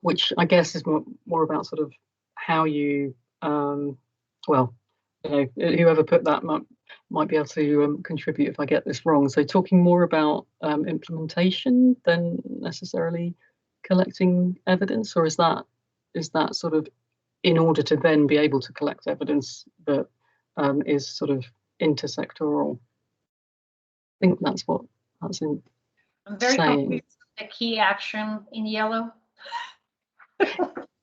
which I guess is more about sort of how you, well, you know, whoever put that might be able to contribute if I get this wrong. So talking more about implementation than necessarily collecting evidence, or is that sort of in order to then be able to collect evidence that is sort of intersectoral? I think that's what that's in. I'm very confused with the key action in yellow.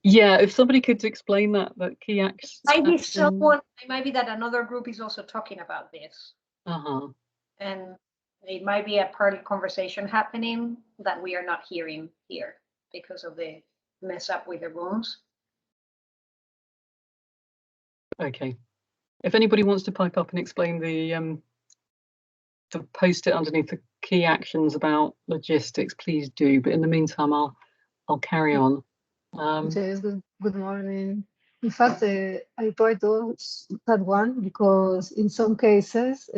Yeah, if somebody could explain that key action. Maybe someone, maybe that another group is also talking about this. And it might be a part of conversation happening that we are not hearing here because of the mess up with the rooms. Okay. If anybody wants to pipe up and explain to post it underneath the key actions about logistics, please do. But in the meantime, I'll carry on. Yes, good morning. In fact, I try to that one because in some cases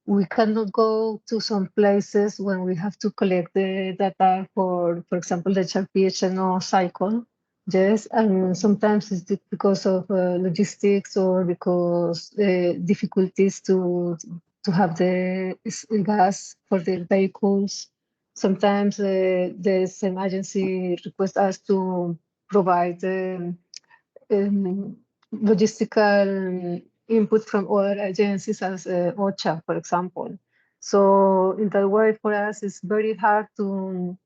we cannot go to some places when we have to collect the data for example, the HRPHNO cycle. Yes, and sometimes it's because of logistics or because difficulties to have the gas for the vehicles. Sometimes the same agency requests us to provide logistical input from other agencies as OCHA, for example. So in that way, for us, it's very hard to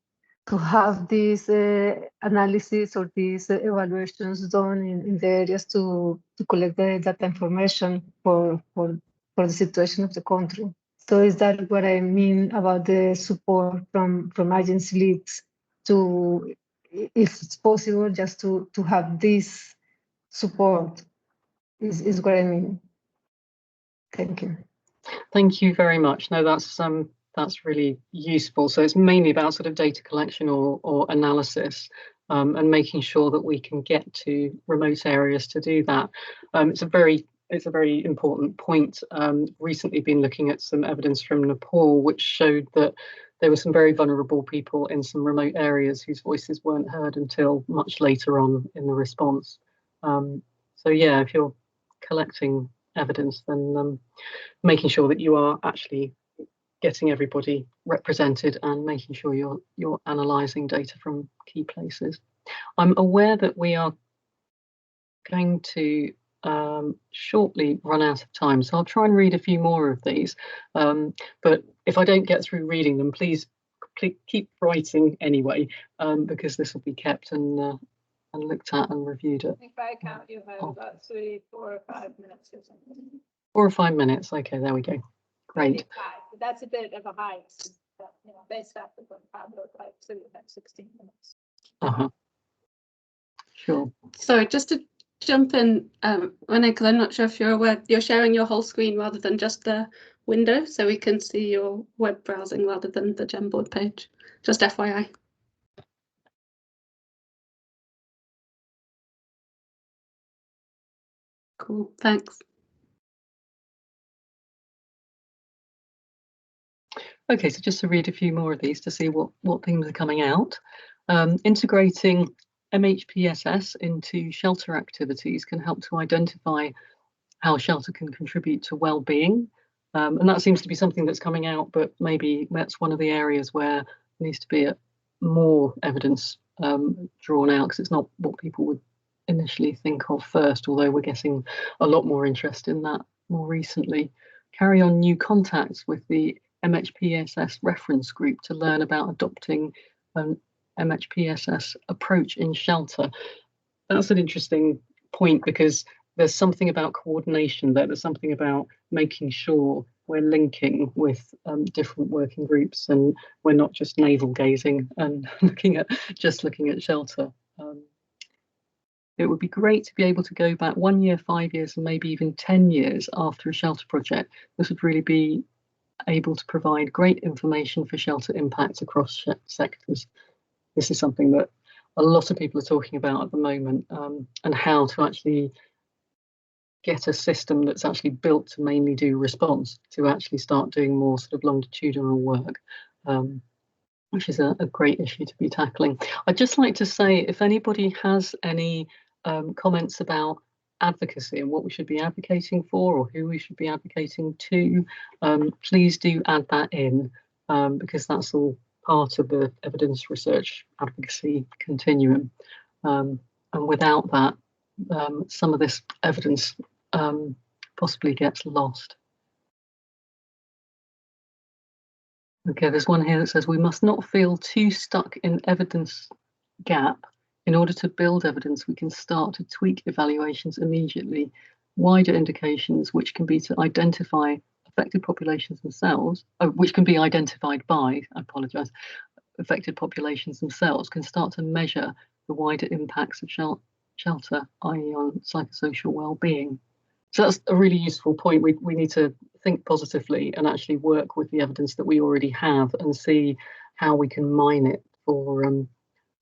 have these analysis or these evaluations done in the areas to collect the data information for the situation of the country. So is that what I mean about the support from agency leads to, if it's possible, just to have this support is what I mean. Thank you. Thank you very much. No, that's really useful. So it's mainly about sort of data collection or analysis, and making sure that we can get to remote areas to do that. It's a very important point. Recently been looking at some evidence from Nepal, which showed that there were some very vulnerable people in some remote areas whose voices weren't heard until much later on in the response. So yeah, if you're collecting evidence, then making sure that you are actually getting everybody represented and making sure you're analysing data from key places. I'm aware that we are going to shortly run out of time, so I'll try and read a few more of these. But if I don't get through reading them, please keep writing anyway, because this will be kept and looked at and reviewed. I think by count you have about 3, 4, or 5 minutes or something. 4 or 5 minutes. Okay, there we go. Great. But that's a bit of a high, based off of what Pablo like, so you have 16 minutes. Sure. So just to jump in, Renee, because I'm not sure if you're aware, you're sharing your whole screen rather than just the window, so we can see your web browsing rather than the Jamboard page. Just FYI. Cool, thanks. Okay, so just to read a few more of these to see what things are coming out. Integrating MHPSS into shelter activities can help to identify how shelter can contribute to well-being. And that seems to be something that's coming out, but maybe that's one of the areas where there needs to be more evidence drawn out, because it's not what people would initially think of first, although we're getting a lot more interest in that more recently. Carry on new contacts with the MHPSS reference group to learn about adopting an MHPSS approach in shelter. That's an interesting point, because there's something about coordination there. There's something about making sure we're linking with different working groups, and we're not just navel gazing and looking at shelter. It would be great to be able to go back 1 year, 5 years, and maybe even 10 years after a shelter project. This would really be able to provide great information for shelter impacts across sectors. This is something that a lot of people are talking about at the moment, and how to actually get a system that's actually built to mainly do response, to actually start doing more sort of longitudinal work, which is a great issue to be tackling. I'd just like to say, if anybody has any comments about advocacy and what we should be advocating for, or who we should be advocating to, please do add that in, because that's all part of the evidence research advocacy continuum. And without that, some of this evidence possibly gets lost. Okay, there's one here that says we must not feel too stuck in evidence gap. In order to build evidence, we can start to tweak evaluations immediately. Wider indications, which can be to identify affected populations themselves, which can be identified by, I apologise, affected populations themselves, can start to measure the wider impacts of shelter, i.e. on psychosocial well-being. So that's a really useful point. We need to think positively and actually work with the evidence that we already have and see how we can mine it for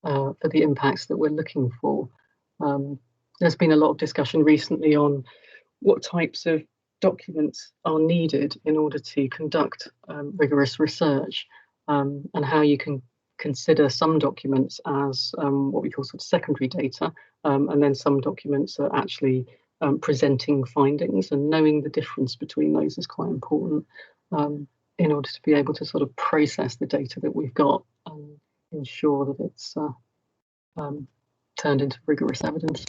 the impacts that we're looking for. There's been a lot of discussion recently on what types of documents are needed in order to conduct rigorous research, and how you can consider some documents as what we call sort of secondary data, and then some documents are actually presenting findings, and knowing the difference between those is quite important in order to be able to sort of process the data that we've got and ensure that it's turned into rigorous evidence.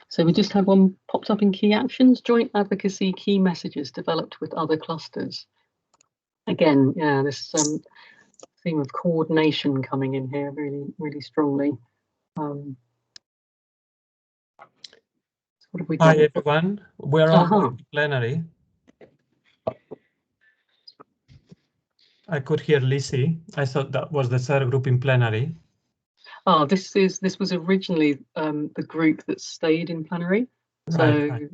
So we just had one popped up in key actions: joint advocacy, key messages developed with other clusters. Again, yeah, this theme of coordination coming in here really strongly. What have we got? Hi everyone, we're all going to plenary. I could hear Lizzie. I thought that was the third group in plenary. Oh, this was originally the group that stayed in plenary. So right.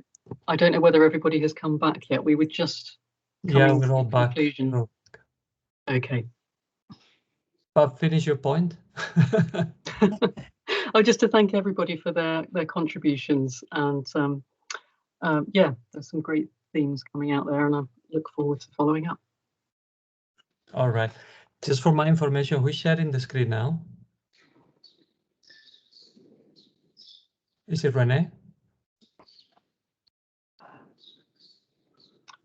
I don't know whether everybody has come back yet. We were just coming we're all to back. Conclusion. Oh. Okay. But finish your point. Oh, just to thank everybody for their contributions, and yeah, there's some great themes coming out there, and I look forward to following up. All right. Just for my information, who's sharing the screen now? Is it Renee?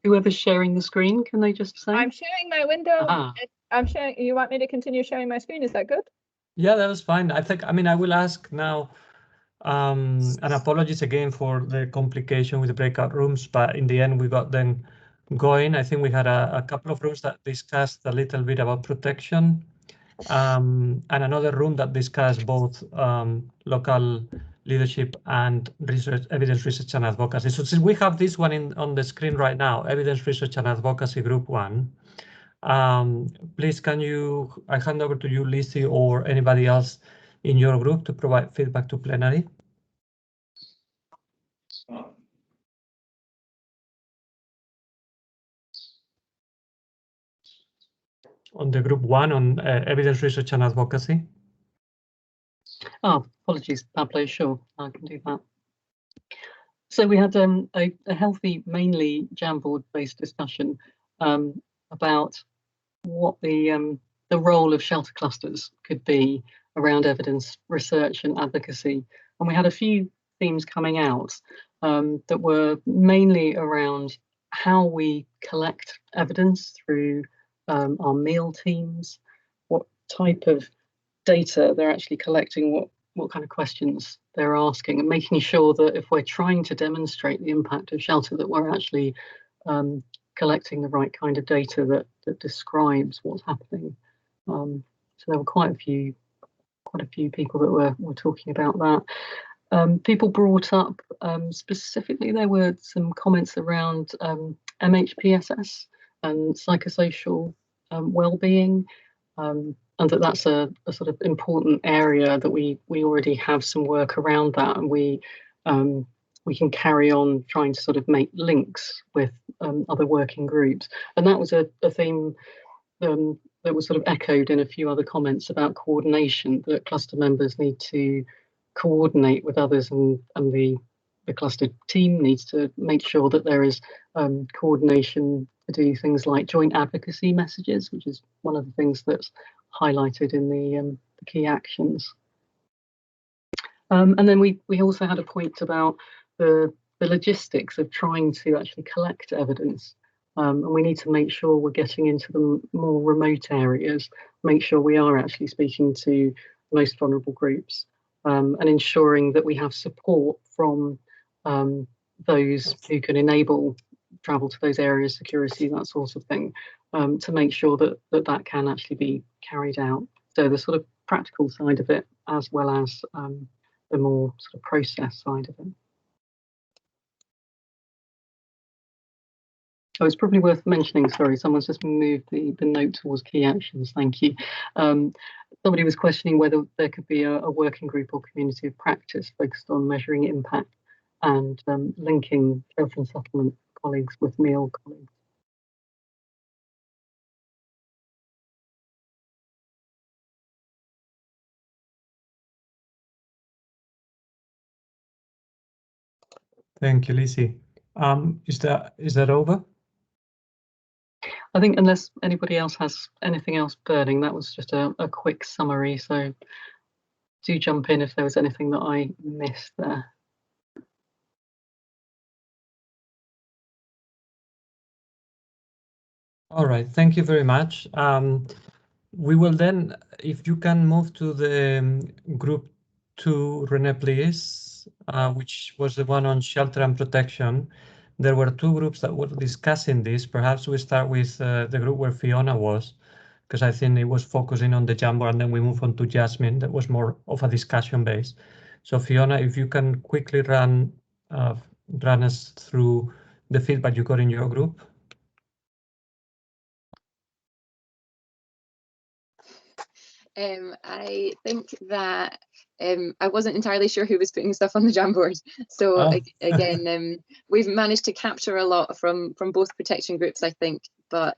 Whoever's sharing the screen, can they just say? I'm sharing my window. I'm sharing. You want me to continue sharing my screen? Is that good? Yeah, that was fine. I mean, I will ask now, and apologies again for the complication with the breakout rooms, but in the end we got them going. I think we had a couple of rooms that discussed a little bit about protection, and another room that discussed both local leadership and research, evidence research and advocacy. So since we have this one on the screen right now, evidence research and advocacy group 1, please I hand over to you, Lizzie, or anybody else in your group to provide feedback to plenary. On the group 1 on evidence research and advocacy. Oh, apologies, Pablo. Sure, I can do that. So we had a healthy, mainly Jamboard-based discussion about what the role of shelter clusters could be around evidence research and advocacy, and we had a few themes coming out that were mainly around how we collect evidence through our meal teams, what type of data they're actually collecting, what kind of questions they're asking, and making sure that if we're trying to demonstrate the impact of shelter, that we're actually collecting the right kind of data that describes what's happening. So there were quite a few people that were talking about that. People brought up specifically, there were some comments around MHPSS and psychosocial well-being, and that's a sort of important area that we already have some work around that, and we can carry on trying to sort of make links with other working groups. And that was a theme that was sort of echoed in a few other comments about coordination, that cluster members need to coordinate with others, and the cluster team needs to make sure that there is coordination to do things like joint advocacy messages, which is one of the things that's highlighted in the key actions. And then we also had a point about the logistics of trying to actually collect evidence. And we need to make sure we're getting into the more remote areas, make sure we are actually speaking to the most vulnerable groups, and ensuring that we have support from those who can enable travel to those areas, security, that sort of thing, to make sure that can actually be carried out. So the sort of practical side of it, as well as the more sort of process side of it. Oh, it's probably worth mentioning, sorry, someone's just moved the note towards key actions, thank you. Somebody was questioning whether there could be a working group or community of practice focused on measuring impact and linking shelter and settlement colleagues with meal colleagues. Thank you, Lizzie. Is that over? I think unless anybody else has anything else burning, that was just a quick summary. So do jump in if there was anything that I missed there. All right, thank you very much. We will then, if you can move to the group 2, René, please, which was the one on shelter and protection. There were 2 groups that were discussing this. Perhaps we start with the group where Fiona was, because I think it was focusing on the Jamboard, and then we move on to Jasmine. That was more of a discussion base. So Fiona, if you can quickly run us through the feedback you got in your group. I think that I wasn't entirely sure who was putting stuff on the Jamboard. So again, we've managed to capture a lot from both protection groups, I think, but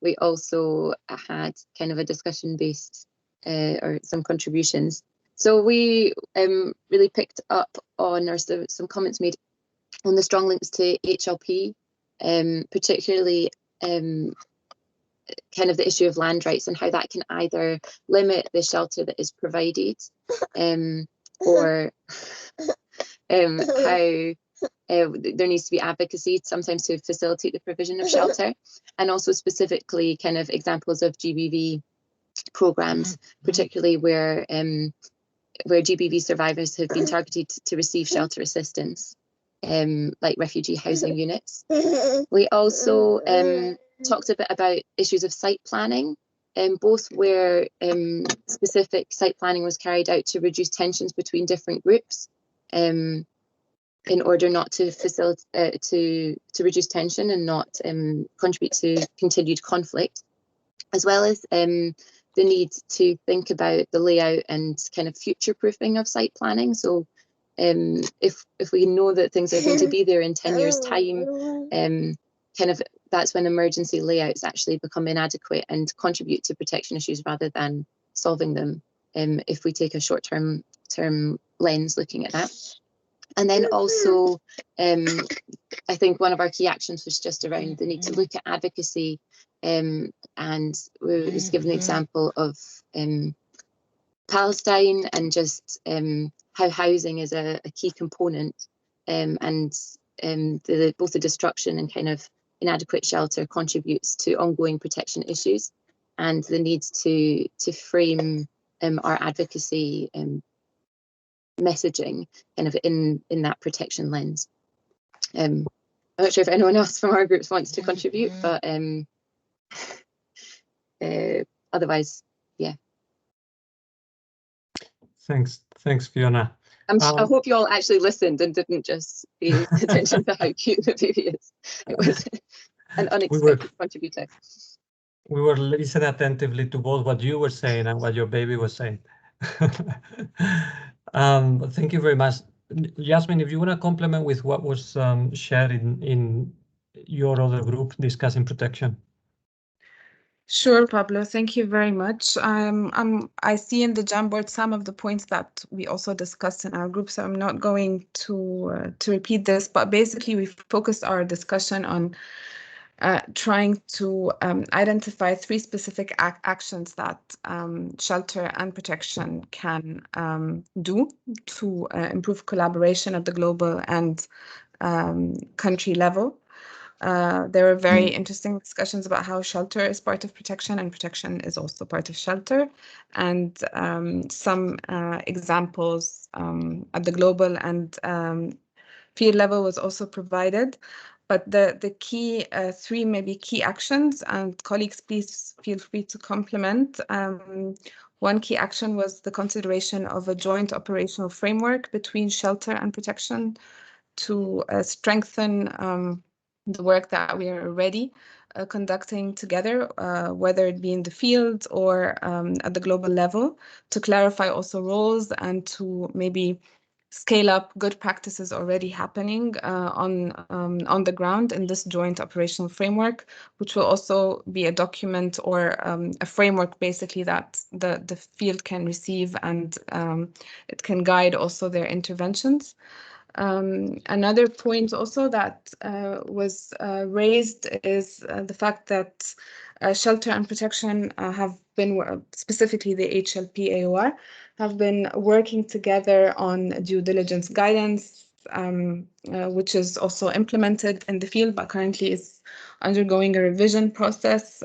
we also had kind of a discussion based or some contributions. So we really picked up on, or some comments made on the strong links to HLP, particularly kind of the issue of land rights and how that can either limit the shelter that is provided, or how there needs to be advocacy sometimes to facilitate the provision of shelter, and also specifically kind of examples of GBV programs, particularly where GBV survivors have been targeted to receive shelter assistance, like refugee housing units. We also talked a bit about issues of site planning, both where specific site planning was carried out to reduce tensions between different groups, in order not to facilitate to reduce tension and not contribute to continued conflict, as well as the need to think about the layout and kind of future proofing of site planning. So if we know that things are going to be there in 10 years time, kind of that's when emergency layouts actually become inadequate and contribute to protection issues rather than solving them, if we take a short-term lens looking at that. And then also, I think one of our key actions was just around the need to look at advocacy, and we was given an example of Palestine and just how housing is a key component, and both the destruction and kind of inadequate shelter contributes to ongoing protection issues, and the need to frame our advocacy messaging kind of in that protection lens. I'm not sure if anyone else from our groups wants to contribute, but otherwise, yeah. Thanks, Fiona. I hope you all actually listened and didn't just pay attention to how cute the baby is. It was an unexpected contributor. We were listening attentively to both what you were saying and what your baby was saying. Thank you very much. Jasmine, if you want to complement with what was shared in your other group discussing protection. Sure, Pablo, thank you very much. I see in the Jamboard some of the points that we also discussed in our group, so I'm not going to repeat this, but basically we focused our discussion on trying to identify 3 specific actions that shelter and protection can do to improve collaboration at the global and country level. There were very interesting discussions about how shelter is part of protection and protection is also part of shelter, and some examples at the global and field level was also provided. But the key 3 maybe key actions, and colleagues please feel free to complement. One key action was the consideration of a joint operational framework between shelter and protection to strengthen the work that we are already conducting together, whether it be in the field or at the global level, to clarify also roles and to maybe scale up good practices already happening on the ground in this joint operational framework, which will also be a document or a framework basically that the field can receive, and it can guide also their interventions. Another point also that was raised is the fact that shelter and protection have been, specifically the HLP AOR, have been working together on due diligence guidance which is also implemented in the field, but currently is undergoing a revision process.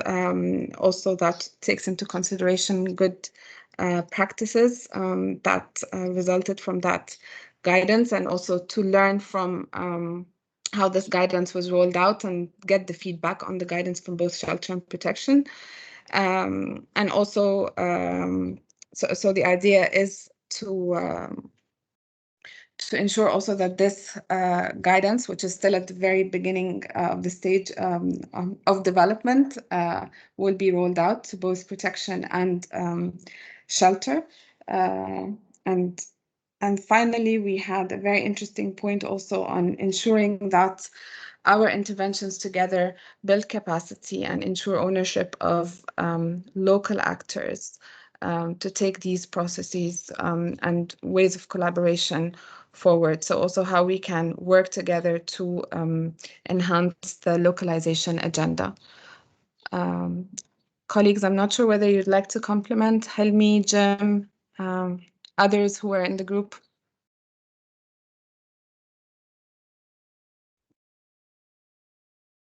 Also, that takes into consideration good practices that resulted from that guidance, and also to learn from how this guidance was rolled out and get the feedback on the guidance from both shelter and protection. And also, so the idea is to ensure also that this guidance, which is still at the very beginning of the stage of development, will be rolled out to both protection and shelter. And finally, we had a very interesting point also on ensuring that our interventions together build capacity and ensure ownership of local actors to take these processes and ways of collaboration forward. So also how we can work together to enhance the localization agenda. Colleagues, I'm not sure whether you'd like to compliment Helmi, Jim, others who are in the group.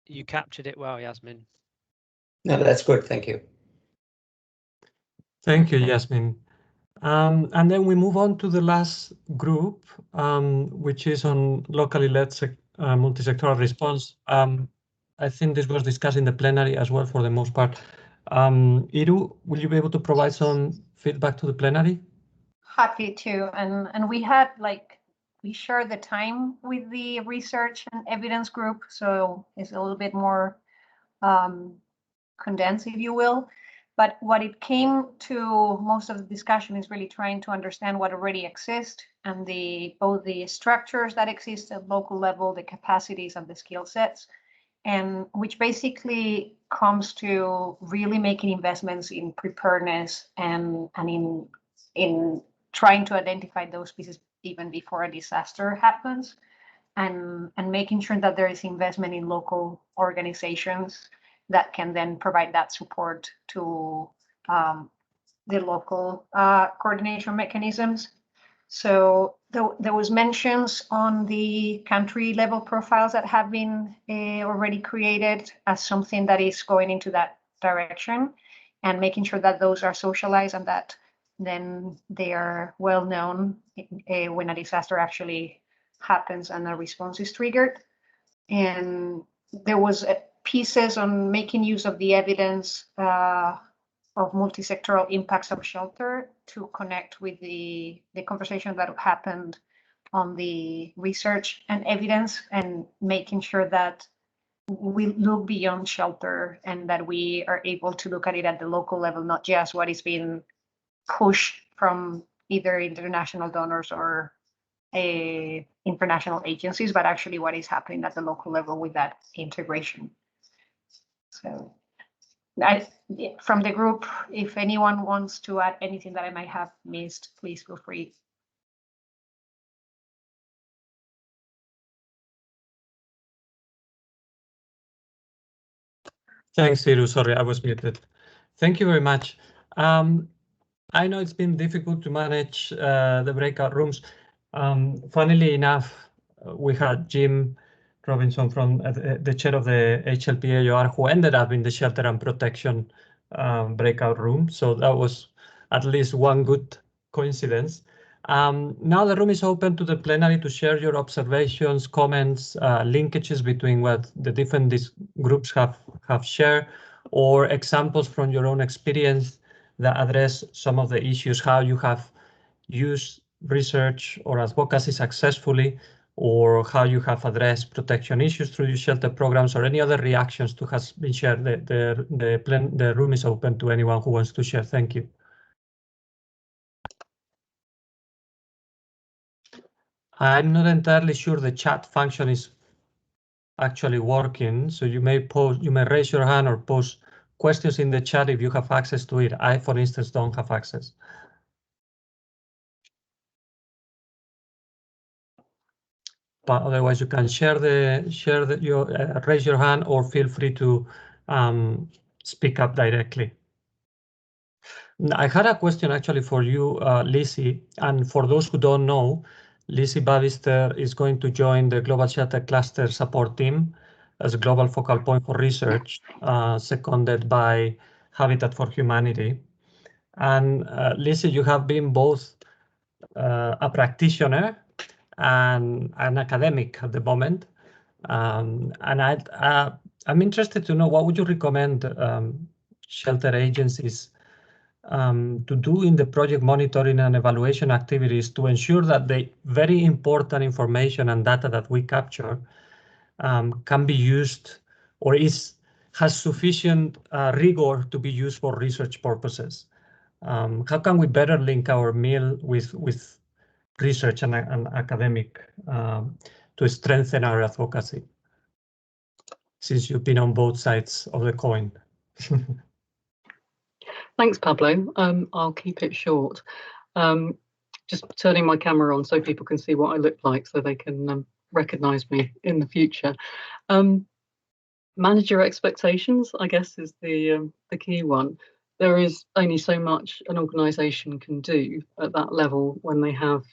You captured it well, Yasmin. No, that's good. Thank you. Thank you, Yasmin. And then we move on to the last group, which is on locally led multisectoral response. I think this was discussed in the plenary as well for the most part. Iru, will you be able to provide some feedback to the plenary? Happy to. And we had we share the time with the research and evidence group, so it's a little bit more condensed, if you will. But what it came to, most of the discussion is really trying to understand what already exists and both the structures that exist at local level, the capacities and the skill sets, and which basically comes to really making investments in preparedness and in trying to identify those pieces even before a disaster happens, and making sure that there is investment in local organizations that can then provide that support to the local coordination mechanisms. So there was mentions on the country level profiles that have been already created as something that is going into that direction, and making sure that those are socialized and that then they are well known when a disaster actually happens and a response is triggered. And there was pieces on making use of the evidence of multisectoral impacts of shelter to connect with the conversation that happened on the research and evidence, and making sure that we look beyond shelter and that we are able to look at it at the local level, not just what is being pushed from either international donors or international agencies, but actually what is happening at the local level with that integration. So from the group, if anyone wants to add anything that I might have missed, please feel free. Thanks, Iru. Sorry, I was muted. Thank you very much. I know it's been difficult to manage the breakout rooms. Funnily enough, we had Jim Robinson from the chair of the HLPAOR, who ended up in the shelter and protection breakout room. So that was at least one good coincidence. Now the room is open to the plenary to share your observations, comments, linkages between what the different groups have shared, or examples from your own experience that address some of the issues, how you have used research or advocacy successfully, or how you have addressed protection issues through your shelter programs, or any other reactions to has been shared. The room is open to anyone who wants to share. Thank you. I'm not entirely sure the chat function is actually working, so you may raise your hand or post questions in the chat if you have access to it. I, for instance, don't have access. But otherwise, you can raise your hand or feel free to speak up directly. I had a question actually for you, Lizzie, and for those who don't know, Lizzie Bavister is going to join the Global Shelter Cluster support team as a global focal point for research, seconded by Habitat for Humanity. And Lizzie, you have been both a practitioner and an academic at the moment. And I'm interested to know, what would you recommend shelter agencies to do in the project monitoring and evaluation activities to ensure that the very important information and data that we capture can be used or has sufficient rigor to be used for research purposes? How can we better link our meal with research and academic to strengthen our advocacy, since you've been on both sides of the coin? Thanks, Pablo. I'll keep it short. Just turning my camera on so people can see what I look like, so they can recognize me in the future. Manage your expectations, I guess, is the key one. There is only so much an organisation can do at that level when they have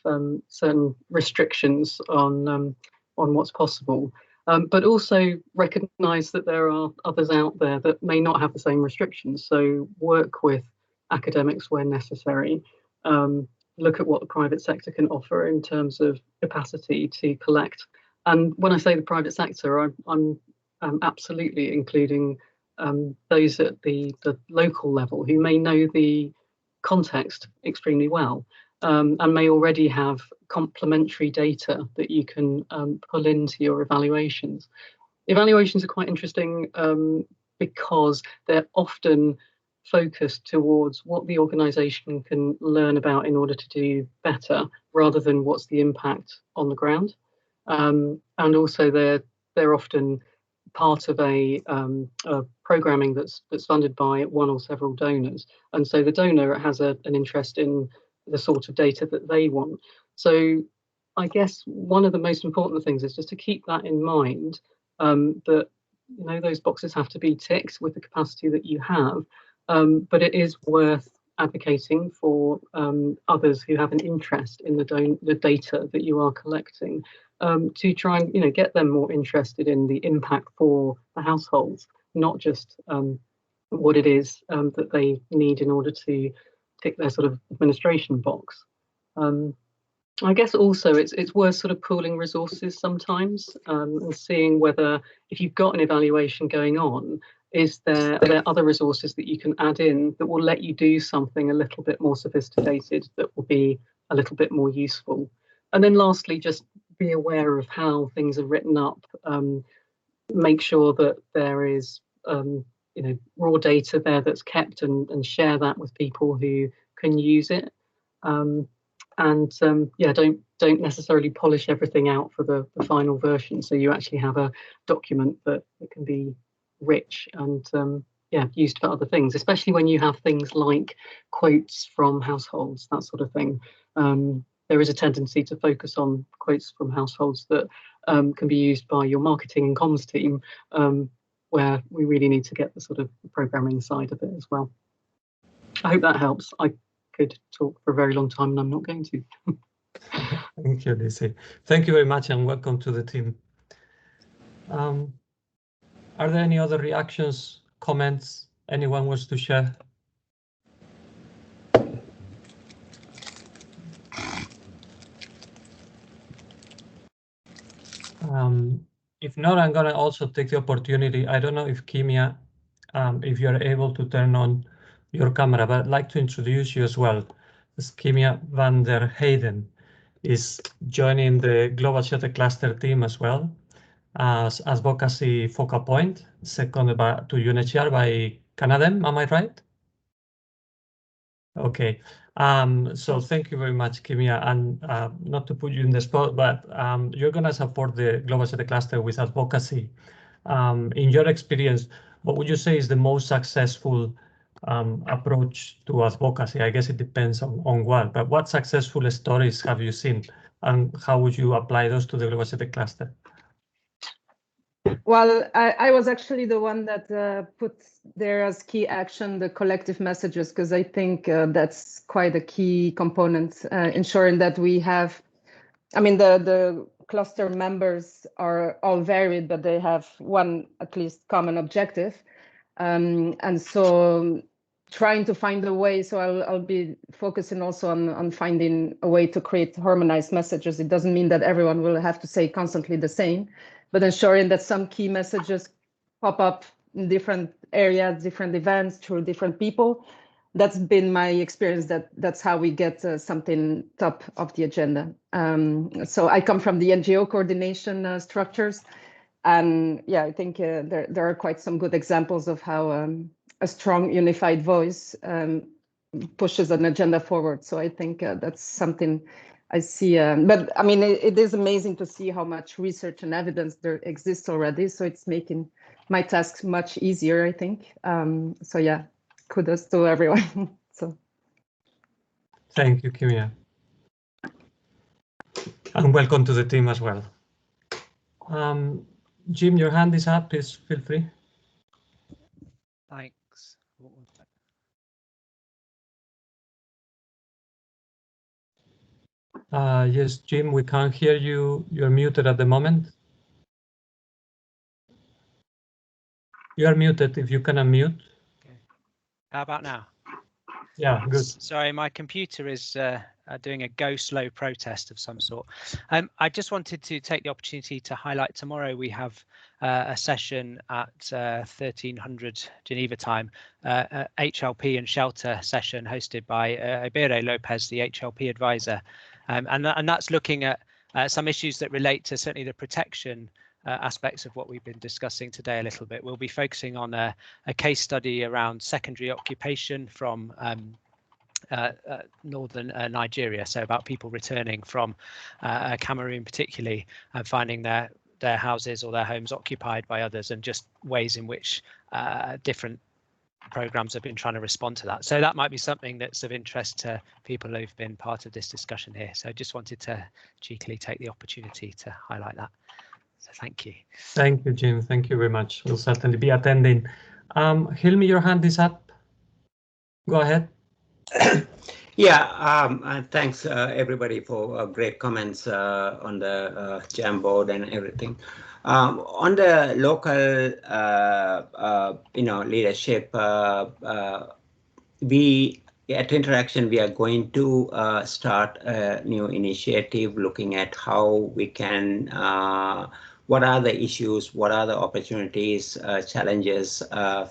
certain restrictions on what's possible. But also recognise that there are others out there that may not have the same restrictions. So work with academics where necessary. Look at what the private sector can offer in terms of capacity to collect. And when I say the private sector, I'm absolutely including those at the local level who may know the context extremely well and may already have complementary data that you can pull into your evaluations. Evaluations are quite interesting because they're often focused towards what the organisation can learn about in order to do better, rather than what's the impact on the ground. And also they're often part of a programming that's funded by one or several donors, and so the donor has an interest in the sort of data that they want. So I guess one of the most important things is just to keep that in mind, that those boxes have to be ticked with the capacity that you have, but it is worth advocating for others who have an interest in the data that you are collecting, to try and get them more interested in the impact for the households, not just what it is that they need in order to tick their sort of administration box. I guess also it's worth sort of pooling resources sometimes, and seeing whether, if you've got an evaluation going on, are there other resources that you can add in that will let you do something a little bit more sophisticated, that will be a little bit more useful. And then lastly, just be aware of how things are written up. Make sure that there is raw data there that's kept, and share that with people who can use it. Don't necessarily polish everything out for the final version, so you actually have a document that can be rich and used for other things, especially when you have things like quotes from households, that sort of thing. There is a tendency to focus on quotes from households that can be used by your marketing and comms team, where we really need to get the sort of programming side of it as well. I hope that helps. I could talk for a very long time, and I'm not going to. Thank you, Lizzie. Thank you very much, and welcome to the team. Are there any other reactions, comments anyone wants to share? If not, I'm going to also take the opportunity. I don't know if Kimia, if you're able to turn on your camera, but I'd like to introduce you as well. As Kimia van der Heyden is joining the Global Shelter Cluster team as well as advocacy focal point, seconded to UNHCR by Canadem. Am I right? Okay. So thank you very much, Kimia, and not to put you in the spot, but you're going to support the Global Shelter Cluster with advocacy. In your experience, what would you say is the most successful approach to advocacy? I guess it depends on what, but what successful stories have you seen, and how would you apply those to the Global Shelter Cluster? Well, I was actually the one that put there as key action the collective messages, because I think that's quite a key component, ensuring that we have I mean, the cluster members are all varied, but they have one at least common objective. And so trying to find a way, so I'll be focusing also on finding a way to create harmonized messages. It doesn't mean that everyone will have to say constantly the same, but ensuring that some key messages pop up in different areas, different events, through different people. That's been my experience, that's how we get something top of the agenda. So I come from the NGO coordination structures. And yeah, I think there are quite some good examples of how a strong unified voice pushes an agenda forward. So I think that's something I see. But I mean, it is amazing to see how much research and evidence there exists already. So it's making my task much easier, I think. So yeah, kudos to everyone. So. Thank you, Kimia. And welcome to the team as well. Jim, your hand is up, please feel free. Thanks. Yes, Jim, we can't hear you. You're muted at the moment. You are muted if you can unmute. Okay. How about now? Yeah, good. Sorry, my computer is doing a go slow protest of some sort. I just wanted to take the opportunity to highlight tomorrow we have a session at 1300 Geneva time, HLP and shelter session hosted by Ibere Lopez, the HLP advisor. And that's looking at some issues that relate to certainly the protection aspects of what we've been discussing today a little bit. We'll be focusing on a case study around secondary occupation from northern Nigeria, so about people returning from Cameroon particularly and finding their houses or their homes occupied by others, and just ways in which different programs have been trying to respond to that. So that might be something that's of interest to people who've been part of this discussion here. So I just wanted to cheekily take the opportunity to highlight that. So thank you. Thank you, Jim. Thank you very much. We'll certainly be attending. Hilmi, your hand is up. Go ahead. Yeah, thanks everybody for great comments on the Jamboard and everything. On the local, leadership, we at Interaction, we are going to start a new initiative looking at how we can, what are the issues, what are the opportunities, challenges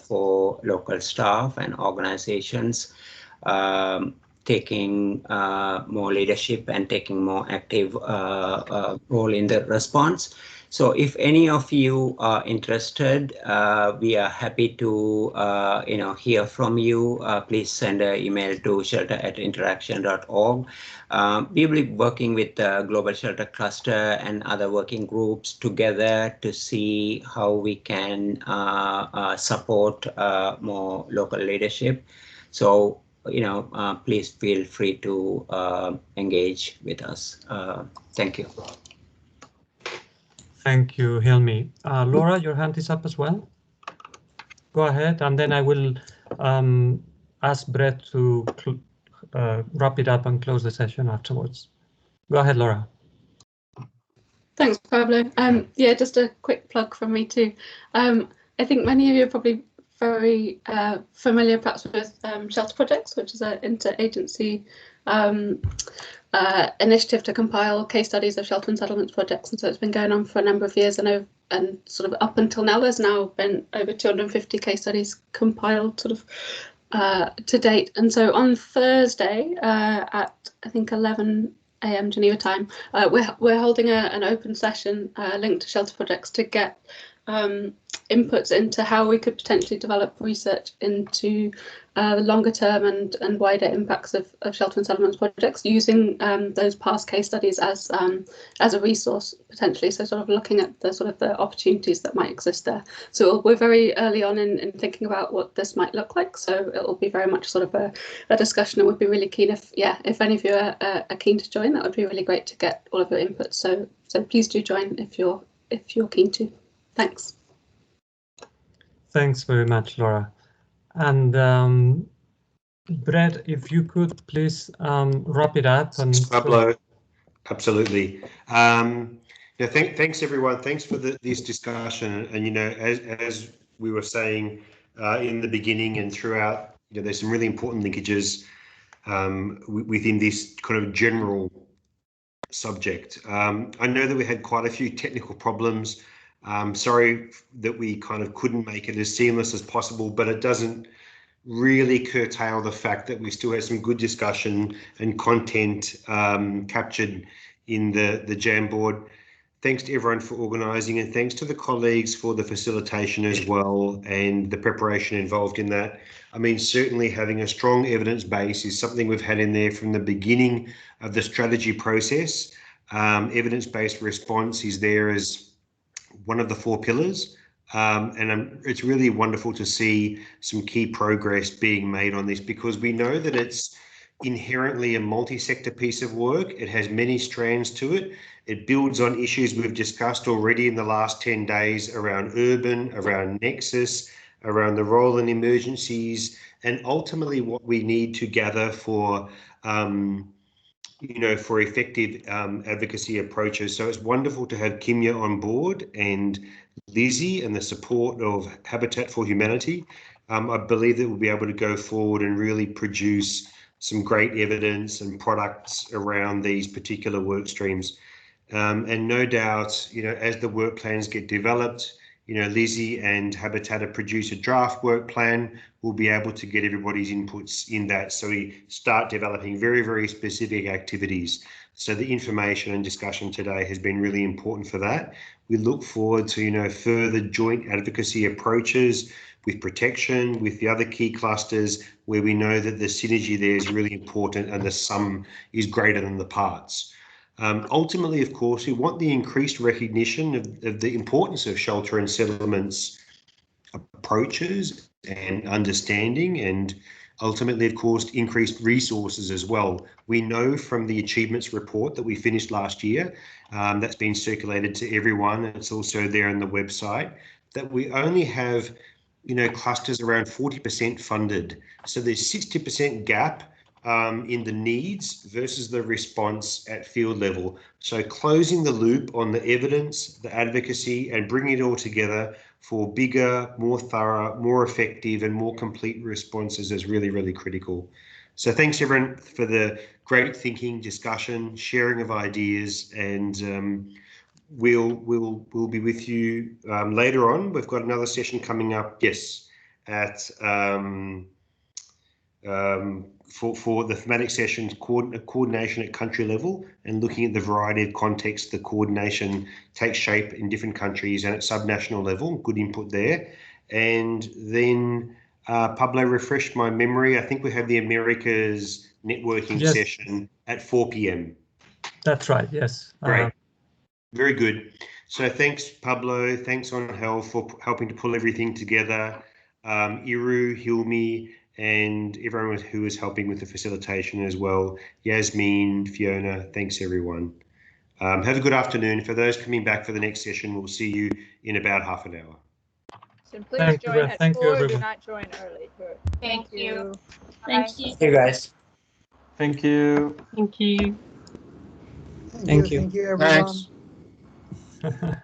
for local staff and organizations, taking more leadership and taking more active role in the response. So if any of you are interested, we are happy to hear from you. Please send an email to shelter@interaction.org. We will be working with the Global Shelter Cluster and other working groups together to see how we can support more local leadership. So please feel free to engage with us. Thank you. Thank you, Hilmi. Laura, your hand is up as well. Go ahead, and then I will ask Brett to wrap it up and close the session afterwards. Go ahead, Laura. Thanks, Pablo. Yeah, just a quick plug from me too. I think many of you are probably very familiar perhaps with Shelter Projects, which is an interagency initiative to compile case studies of shelter and settlements projects, and so it's been going on for a number of years, and sort of up until now there's now been over 250 case studies compiled sort of to date. And so on Thursday at I think 11 AM Geneva time, we're holding an open session linked to Shelter Projects to get inputs into how we could potentially develop research into the longer term and wider impacts of shelter and settlements projects, using those past case studies as a resource potentially. So sort of looking at the opportunities that might exist there. So we're very early on in thinking about what this might look like. So it will be very much sort of a discussion, and would be really keen if any of you are keen to join. That would be really great to get all of your input. So please do join if you're keen to. Thanks. Thanks very much, Laura. And Brett, if you could please wrap it up. And Pablo, Absolutely. Thanks everyone. Thanks for this discussion. And as we were saying in the beginning and throughout, there's some really important linkages within this kind of general subject. I know that we had quite a few technical problems. Sorry that we kind of couldn't make it as seamless as possible, but it doesn't really curtail the fact that we still have some good discussion and content captured in the Jamboard. Thanks to everyone for organising, and thanks to the colleagues for the facilitation as well and the preparation involved in that. I mean, certainly having a strong evidence base is something we've had in there from the beginning of the strategy process. Evidence-based response is there as one of the 4 pillars. And it's really wonderful to see some key progress being made on this, because we know that it's inherently a multi-sector piece of work. It has many strands to it. It builds on issues we've discussed already in the last 10 days around urban, around nexus, around the role in emergencies, and ultimately what we need to gather for for effective advocacy approaches. So it's wonderful to have Kimya on board and Lizzie and the support of Habitat for Humanity. I believe that we'll be able to go forward and really produce some great evidence and products around these particular work streams. And no doubt, as the work plans get developed, Lizzie and Habitat have produced a draft work plan. We'll be able to get everybody's inputs in that, so we start developing very, very specific activities. So the information and discussion today has been really important for that. We look forward to further joint advocacy approaches with protection, with the other key clusters, where we know that the synergy there is really important and the sum is greater than the parts. Ultimately, of course, we want the increased recognition of the importance of shelter and settlements approaches and understanding, and ultimately, of course, increased resources as well. We know from the achievements report that we finished last year, that's been circulated to everyone, and it's also there on the website, that we only have clusters around 40% funded. So there's 60% gap in the needs versus the response at field level. So closing the loop on the evidence, the advocacy, and bringing it all together for bigger, more thorough, more effective, and more complete responses is really, really critical. So thanks everyone for the great thinking, discussion, sharing of ideas, and we'll be with you later on. We've got another session coming up, yes, at for the thematic sessions, coordination at country level, and looking at the variety of contexts the coordination takes shape in different countries and at subnational level. Good input there. And then Pablo, refresh my memory. I think we have the Americas networking session at 4 p.m. That's right, yes. Great. Very good. So thanks, Pablo. Thanks, Angel, for helping to pull everything together. Iru, Hilmi, and everyone who is helping with the facilitation as well. Yasmin, Fiona, thanks everyone. Have a good afternoon. For those coming back for the next session, we'll see you in about half an hour. So please join at 4, do not join early. Thank you. Thank you. Hey guys. Thank you. Thank you. Thank you. Thank you, everyone. Thanks.